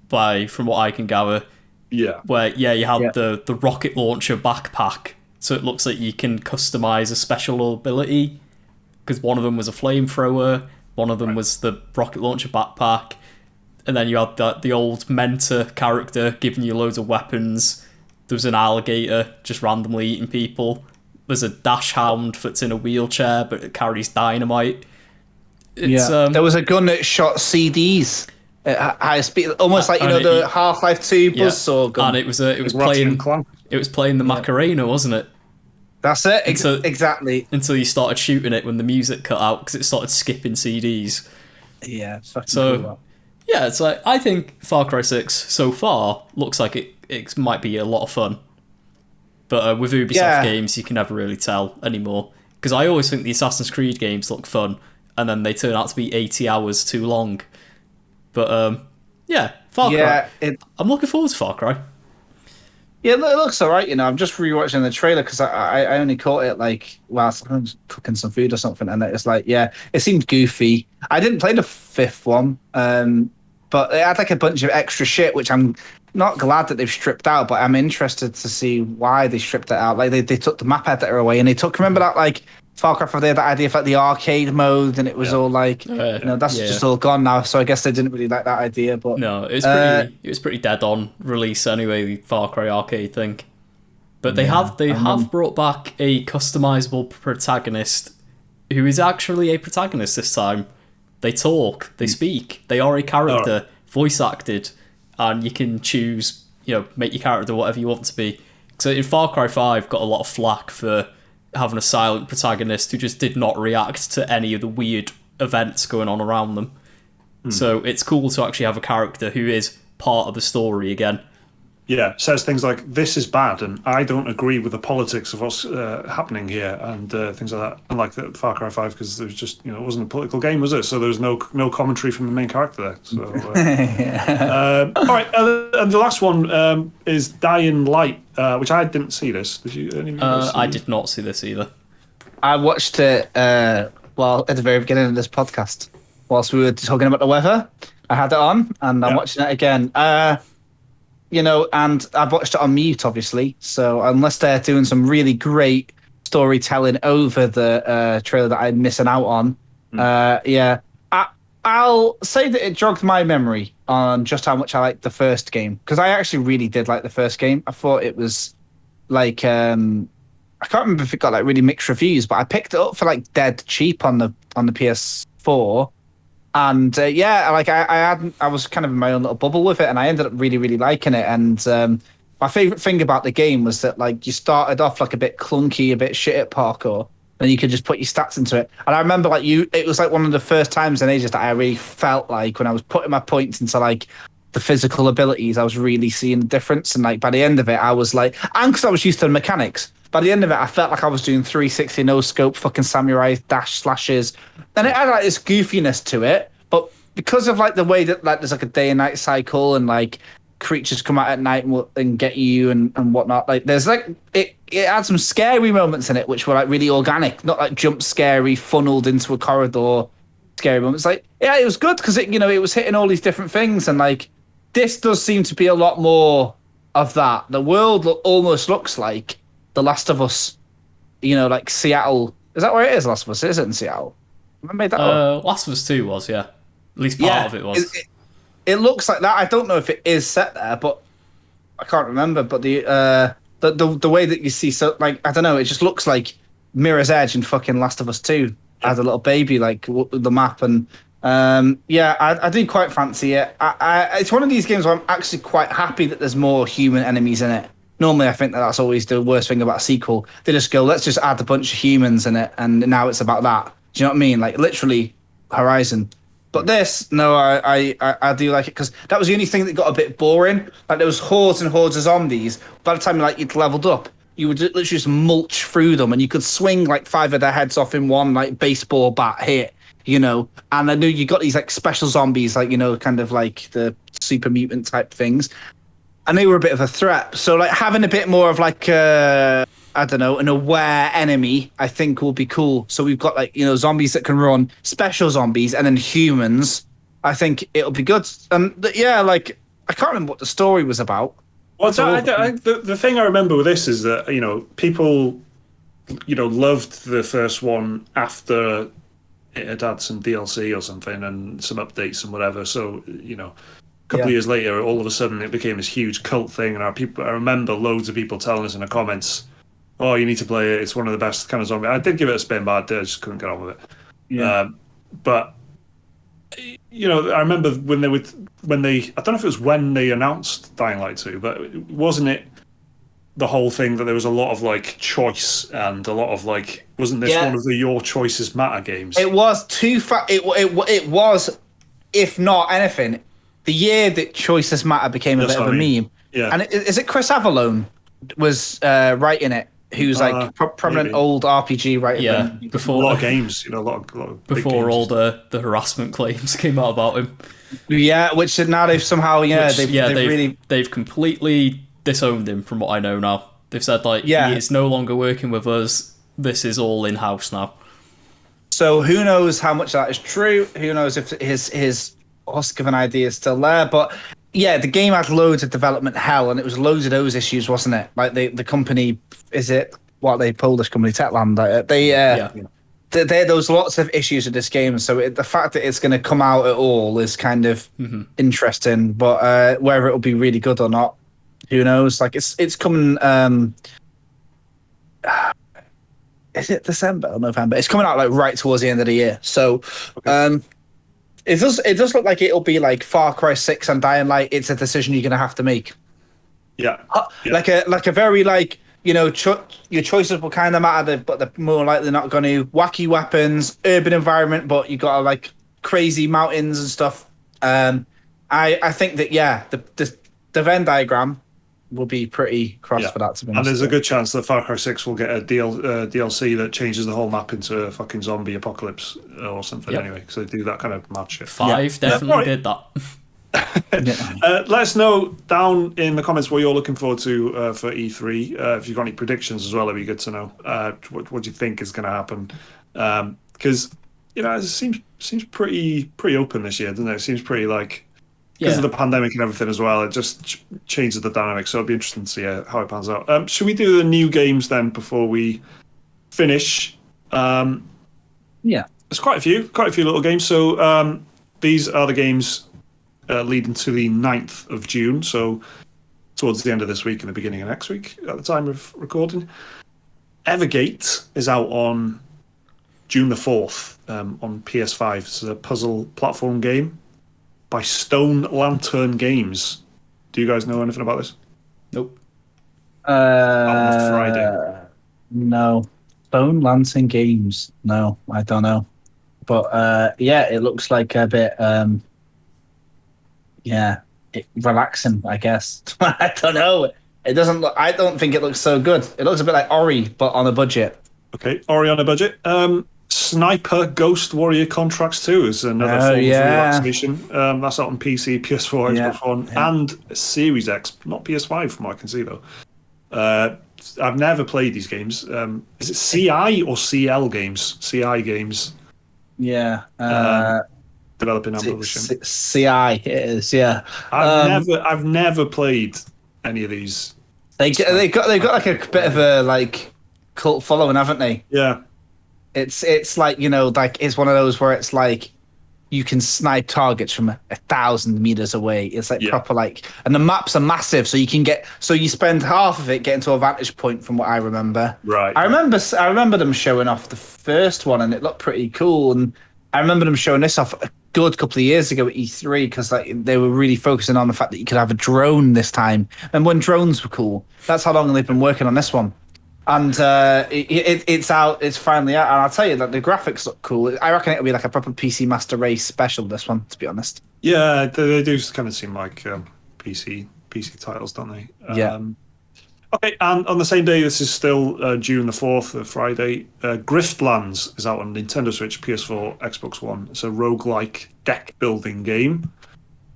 from what I can gather. Yeah. Where you have the rocket launcher backpack, so it looks like you can customize a special ability. Because one of them was a flamethrower. One of them was the rocket launcher backpack, and then you had the old mentor character giving you loads of weapons. There was an alligator just randomly eating people. There's a dash hound that's in a wheelchair, but it carries dynamite. There was a gun that shot CDs at high speed, almost like the Half-Life 2 buzzsaw gun. And it was playing the Macarena, wasn't it? That's it, exactly. Until you started shooting it when the music cut out because it started skipping CDs. Yeah, it's fucking cool. Yeah, it's like, I think Far Cry 6 so far looks like it might be a lot of fun. But with Ubisoft games, you can never really tell anymore. Because I always think the Assassin's Creed games look fun, and then they turn out to be 80 hours too long. But Far Cry. I'm looking forward to Far Cry. Yeah, it looks alright, I'm just rewatching the trailer because I only caught it whilst I was cooking some food or something, and it's like, it seemed goofy. I didn't play the 5th one, but it had a bunch of extra shit, which I'm not glad that they've stripped out, but I'm interested to see why they stripped it out. Like they took the map editor away, and remember that Far Cry 5, they had that idea of the arcade mode, and it was all that's just all gone now. So I guess they didn't really like that idea. But no, it was pretty dead on release anyway, the Far Cry arcade thing. But they have brought back a customizable protagonist who is actually a protagonist this time. They talk, they speak, they are a character, voice acted, and you can choose, make your character whatever you want to be. So in Far Cry 5, got a lot of flack for having a silent protagonist who just did not react to any of the weird events going on around them. So it's cool to actually have a character who is part of the story again. Yeah, says things like, "This is bad," and "I don't agree with the politics of what's happening here," and things like that. Unlike the Far Cry 5, because there was just, it wasn't a political game, was it? So there was no commentary from the main character there. So, all right, and the last one is Dying Light, which I didn't see this. Did you? Any of you guys see I it? did not see this either. I watched it at the very beginning of this podcast, whilst we were talking about the weather. I had it on, and I'm watching it again. And I've watched it on mute, obviously. So unless they're doing some really great storytelling over the trailer that I'm missing out on, I'll say that it jogged my memory on just how much I liked the first game, because I actually really did like the first game. I thought it was like I can't remember if it got like really mixed reviews, but I picked it up for like dead cheap on the PS4. And I was kind of in my own little bubble with it, and I ended up really, really liking it. And my favorite thing about the game was that like you started off like a bit clunky, a bit shit at parkour, and you could just put your stats into it. And I remember it was like one of the first times in ages that I really felt like when I was putting my points into like the physical abilities, I was really seeing the difference. And like by the end of it, I was like, and because I was used to the mechanics. By the end of it, I felt like I was doing 360 no scope fucking samurai dash slashes, and it had like this goofiness to it. But because of like the way that like there's like a day and night cycle, and like creatures come out at night and get you and whatnot, like there's like it had some scary moments in it which were like really organic, not like jump scary funneled into a corridor scary moments. Like it was good because it was hitting all these different things, and like this does seem to be a lot more of that. The world almost looks like The Last of Us, like Seattle. Is that where it is, Last of Us? Is it in Seattle? I made that up. Last of Us 2 was, yeah. At least part of it was. It looks like that. I don't know if it is set there, but I can't remember. But the way that you see, so like I don't know, it just looks like Mirror's Edge and fucking Last of Us 2 as a little baby, like the map. And I do quite fancy it. It's one of these games where I'm actually quite happy that there's more human enemies in it. Normally, I think that's always the worst thing about a sequel. They just go, let's just add a bunch of humans in it, and now it's about that. Do you know what I mean? Like, literally, Horizon. But this, no, I do like it, because that was the only thing that got a bit boring. Like, there was hordes and hordes of zombies. By the time you'd leveled up, you would literally just mulch through them, and you could swing, like, 5 of their heads off in one, like, baseball bat hit, And I knew you got these, like, special zombies, like, kind of like the super mutant type things. And they were a bit of a threat. So, like, having a bit more of, like, I don't know, an aware enemy, I think will be cool. So we've got, like, zombies that can run, special zombies, and then humans. I think it'll be good. And, like, I can't remember what the story was about. Well, the thing I remember with this is that, people, loved the first one after it had some DLC or something and some updates and whatever. So, a couple of years later, all of a sudden it became this huge cult thing, and I remember loads of people telling us in the comments, "Oh, you need to play it. It's one of the best kind of zombie." I did give it a spin, but I just couldn't get on with it. Yeah. But I remember when they I don't know if it was when they announced Dying Light 2, but wasn't it the whole thing that there was a lot of like choice and a lot of like, wasn't this one of the Your Choices Matter games? It was it was, if not anything, the year that Choices Matter became a bit of a meme. Yeah. And is it Chris Avellone was writing it? Who's like prominent old RPG writer? Yeah, before a lot of games, a lot of before games. all the harassment claims came out about him. Yeah, which now they've somehow they've completely disowned him from what I know now. They've said like he is no longer working with us. This is all in house now. So who knows how much that is true? Who knows if his husk of an idea is still there? But yeah, the game had loads of development hell, and it was loads of those issues, wasn't it? Like the company, is it the Polish company Techland? There was lots of issues with this game. So the fact that it's going to come out at all is kind of interesting. But whether it'll be really good or not, who knows? Like it's coming. Is it December or November? It's coming out like right towards the end of the year. So. It does look like it'll be like Far Cry 6 and Dying Light. It's a decision you're going to have to make. Yeah. Like a very like, your choices will kind of matter, but they're more likely not going to. Wacky weapons, urban environment, but you got like crazy mountains and stuff. I think that the Venn diagram will be pretty cross for that, to be honest. And there's a good chance that Far Cry 6 will get a DLC that changes the whole map into a fucking zombie apocalypse or something anyway, because they do that kind of mad shit. 5 definitely did that. Let us know down in the comments what you're looking forward to for E3. If you've got any predictions as well, it'd be good to know. What do you think is going to happen? Because it seems pretty open this year, doesn't it? It seems pretty like, because of the pandemic and everything as well, it just changes the dynamic. So it'll be interesting to see how it pans out. Should we do the new games then before we finish? There's quite a few little games. So these are the games leading to the 9th of June. So towards the end of this week and the beginning of next week at the time of recording. Evergate is out on June the 4th on PS5. It's a puzzle platform game by Stone Lantern Games. Do you guys know anything about this? Nope. On Friday. No. Stone Lantern Games. No, I don't know. But it looks like a bit relaxing, I guess. I don't know. It doesn't look, I don't think it looks so good. It looks a bit like Ori, but on a budget. Okay, Ori on a budget. Sniper Ghost Warrior Contracts 2 is another form of relaxation. That's out on PC, PS4, Xbox One, and Series X. Not PS5, from what I can see, though. I've never played these games. Is it CI or CL games? CI games. Yeah. Developing and publishing. CI, it is, yeah. I've never played any of these. They've got like a bit of a like cult following, haven't they? Yeah. It's like, like it's one of those where it's like you can snipe targets from 1,000 meters away. It's like proper like, and the maps are massive, so you spend half of it getting to a vantage point, from what I remember. Right. I remember them showing off the first one, and it looked pretty cool. And I remember them showing this off a good couple of years ago at E3, because like they were really focusing on the fact that you could have a drone this time. And when drones were cool, that's how long they've been working on this one. And it's out. It's finally out. And I'll tell you that the graphics look cool. I reckon it'll be like a proper PC Master Race special, this one, to be honest. Yeah, they do kind of seem like PC titles, don't they? Yeah. Okay, and on the same day, this is still June the 4th, Friday, Griftlands is out on Nintendo Switch, PS4, Xbox One. It's a roguelike deck building game.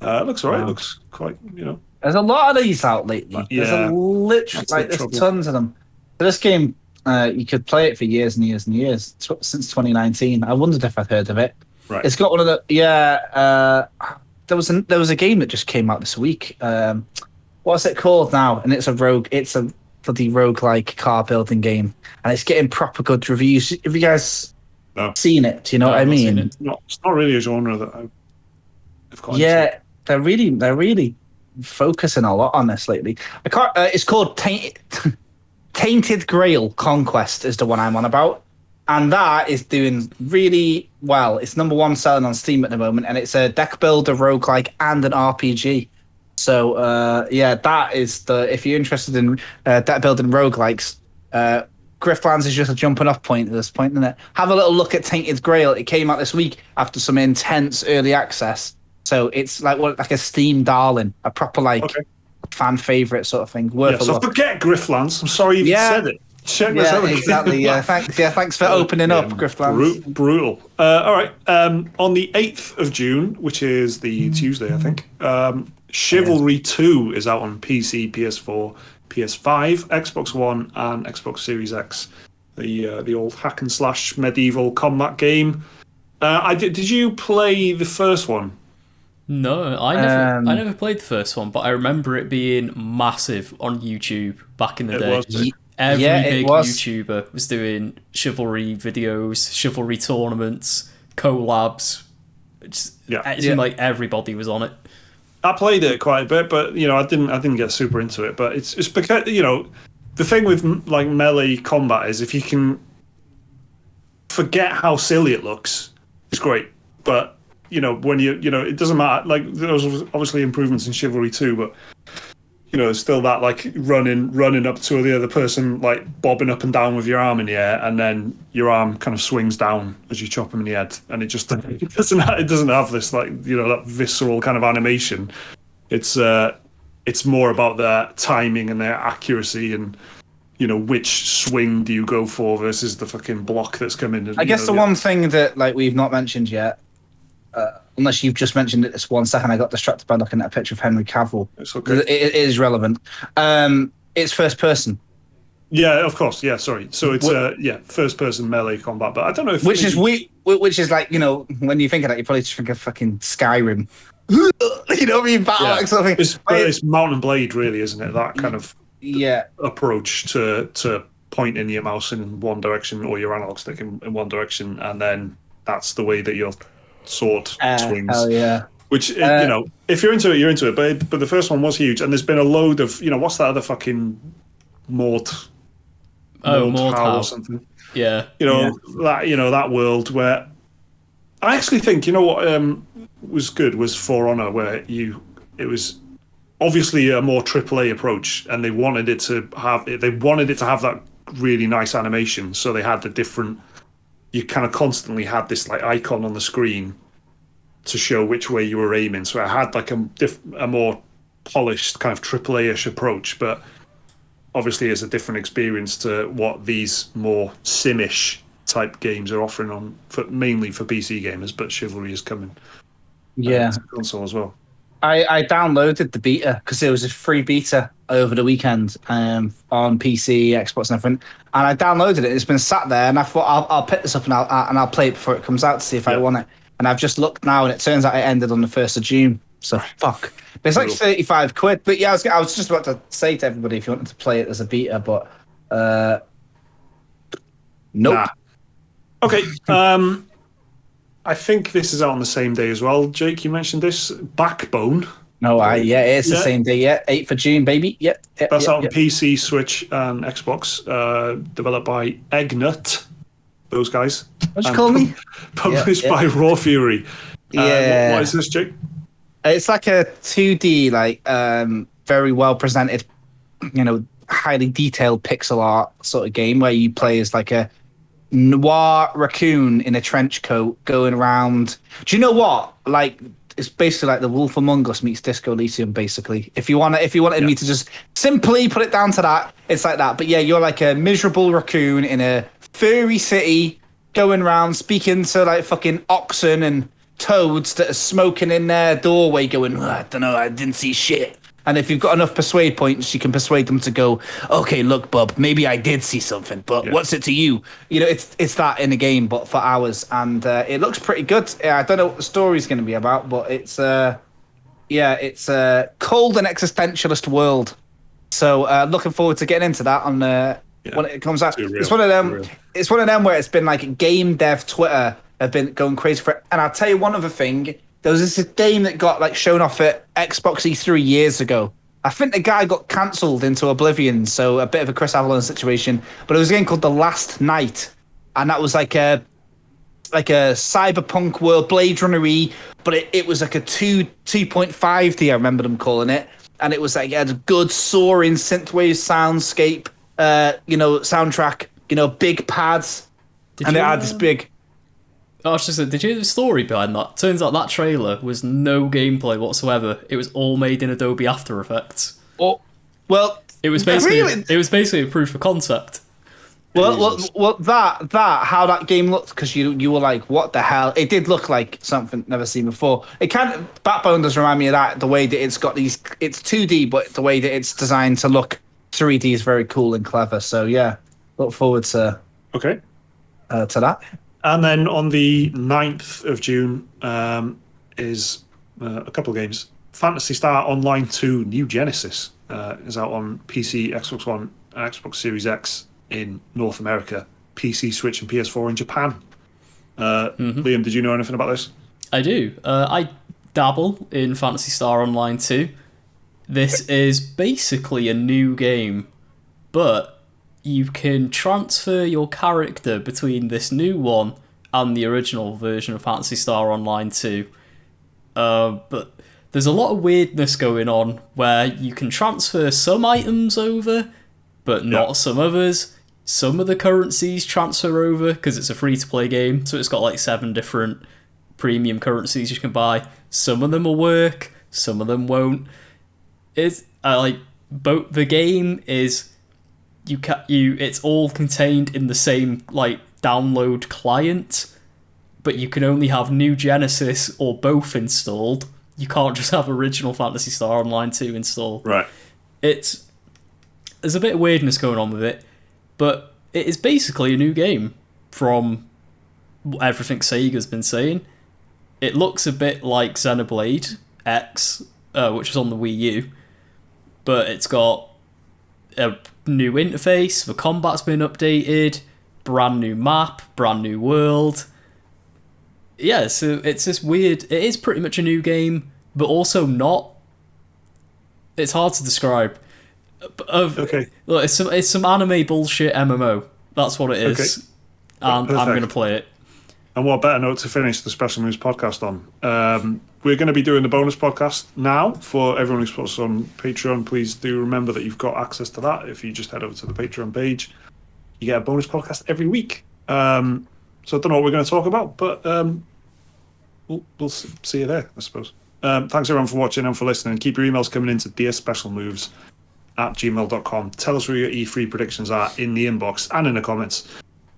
It looks alright. It looks quite, There's a lot of these out lately. There's tons of them. So this game, you could play it for years and years and years, since 2019. I wondered if I'd heard of it. Right. It's got one of the there was a game that just came out this week. What's it called now? And it's a bloody roguelike car building game, and it's getting proper good reviews. Have you guys seen it? Do you know what I mean? It's not really a genre that I've got into. Yeah, they're really focusing a lot on this lately. It's called Tainted Grail Conquest is the one I'm on about, and that is doing really well. It's #1 selling on Steam at the moment, and it's a deck builder, roguelike, and an RPG. So that is if you're interested in deck building roguelikes, Griftlands is just a jumping off point at this point, isn't it? Have a little look at Tainted Grail. It came out this week after some intense early access, so it's like a Steam darling, a proper fan favorite sort of thing. Worth a look. Forget Griftlands. I'm sorry you said it. Check this out. Exactly. Yeah, thanks for opening up, Griftlands. Brutal. All right. On the 8th of June, which is the Tuesday, I think, Chivalry 2 is out on PC, PS4, PS5, Xbox One, and Xbox Series X. The old hack and slash medieval combat game. Did you play the first one? No, I never played the first one, but I remember it being massive on YouTube back in the day. Every big YouTuber was doing chivalry videos, chivalry tournaments, collabs. It seemed like everybody was on it. I played it quite a bit, but I didn't get super into it. But it's because the thing with like melee combat is if you can forget how silly it looks, it's great. But when it doesn't matter. Like there was obviously improvements in Chivalry 2, but there's still that like running up to the other person, like bobbing up and down with your arm in the air, and then your arm kind of swings down as you chop him in the head, and it doesn't have this like that visceral kind of animation. It's more about their timing and their accuracy, and which swing do you go for versus the fucking block that's coming. I guess the one thing that like we've not mentioned yet. Unless you've just mentioned it this 1 second, I got distracted by looking at a picture of Henry Cavill. It's okay. It is relevant. It's first person. Yeah, of course. Yeah, sorry. So it's first person melee combat. But I don't know if which is like when you think of that, you probably just think of fucking Skyrim. You know what I mean? Battle like something. It's Mount and Blade, really, isn't it? That kind of approach to pointing your mouse in one direction or your analog stick in one direction, and then that's the way that your sword swings. Hell yeah. Which if you're into it, you're into it. But the first one was huge, and there's been a load of what's that other fucking Mort or something. Yeah. That world where I actually think what was good was For Honor, where it was obviously a more AAA approach, and they wanted it to have that really nice animation. So they had the different. You kind of constantly had this like icon on the screen to show which way you were aiming. So I had like a more polished kind of AAA-ish approach, but obviously it's a different experience to what these more sim-ish type games are offering mainly for PC gamers, but Chivalry is coming to console as well. I downloaded the beta because there was a free beta over the weekend on PC, Xbox, and everything. And I downloaded it. It's been sat there, and I thought I'll pick this up and I'll play it before it comes out to see if I want it. And I've just looked now, and it turns out it ended on the 1st of June. So fuck. But it's like 35 quid. But yeah, I was just about to say to everybody if you wanted to play it as a beta, but nope. Nah. Okay. I think this is out on the same day as well. Jake, you mentioned this. Backbone. No, it's the same day. Yeah, 8th of June, baby. Yep. That's out on PC, Switch, and Xbox. Developed by Eggnut. Those guys. What'd you call me? Published by Raw Fury. What is this, Jake? It's like a 2D, like very well presented, highly detailed pixel art sort of game where you play as like a noir raccoon in a trench coat going around. Do you know what? Like, it's basically like the Wolf Among Us meets Disco Elysium, basically. If you wanted me to just simply put it down to that, it's like that. But yeah, you're like a miserable raccoon in a furry city going around speaking to like fucking oxen and toads that are smoking in their doorway going, I don't know, I didn't see shit. And if you've got enough persuade points, you can persuade them to go, okay, look, bub, maybe I did see something, but what's it to you? It's that in a game, but for hours. And it looks pretty good. I don't know what the story's going to be about, but it's a cold and existentialist world. So looking forward to getting into that on when it comes out. It's one of them. It's one of them where it's been like game dev Twitter have been going crazy for it. And I'll tell you one other thing. There was this game that got like shown off at Xbox E3 years ago. I think the guy got cancelled into oblivion, so a bit of a Chris Avalon situation. But it was a game called The Last Night, and that was like a cyberpunk world, Blade Runner-y, but it was like a 2.5D. I remember them calling it, and it was like it had a good soaring synthwave soundscape, soundtrack, big pads, it had this big. I was just saying, did you hear the story behind that? Turns out that trailer was no gameplay whatsoever. It was all made in Adobe After Effects. Oh, well, it was basically a proof of concept. Well, that how that game looked, because you were like, what the hell? It did look like something never seen before. It Backbone does remind me of that. The way that it's got it's 2D, but the way that it's designed to look 3D is very cool and clever. So yeah, look forward to that. And then on the 9th of June is a couple of games. Phantasy Star Online 2 New Genesis is out on PC, Xbox One, and Xbox Series X in North America, PC, Switch, and PS4 in Japan. Liam, did you know anything about this? I do. I dabble in Phantasy Star Online 2. This is basically a new game, but you can transfer your character between this new one and the original version of Phantasy Star Online 2. But there's a lot of weirdness going on where you can transfer some items over, but not some others. Some of the currencies transfer over because it's a free-to-play game, so it's got like 7 different premium currencies you can buy. Some of them will work, some of them won't. Both the game is it's all contained in the same like download client, but you can only have New Genesis or both installed. You can't just have Original Phantasy Star Online 2 installed. Right. There's a bit of weirdness going on with it, but it is basically a new game from everything Sega's been saying. It looks a bit like Xenoblade X, which was on the Wii U, but it's got a new interface, the combat's been updated, brand new map, brand new world. Yeah, so it's this weird... It is pretty much a new game, but also not. It's hard to describe. Okay. Look, it's some anime bullshit MMO. That's what it is. Okay. And perfect. I'm going to play it. And what better note to finish the Special Moves podcast on? We're going to be doing the bonus podcast now for everyone who supports us on Patreon. Please do remember that you've got access to that. If you just head over to the Patreon page, you get a bonus podcast every week. So I don't know what we're going to talk about, but we'll see you there, I suppose. Thanks everyone for watching and for listening. Keep your emails coming into dearspecialmoves@gmail.com. Tell us where your E3 predictions are in the inbox and in the comments.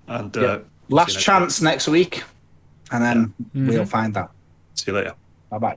And last chance next week, and then we'll find out. See you later. Bye-bye.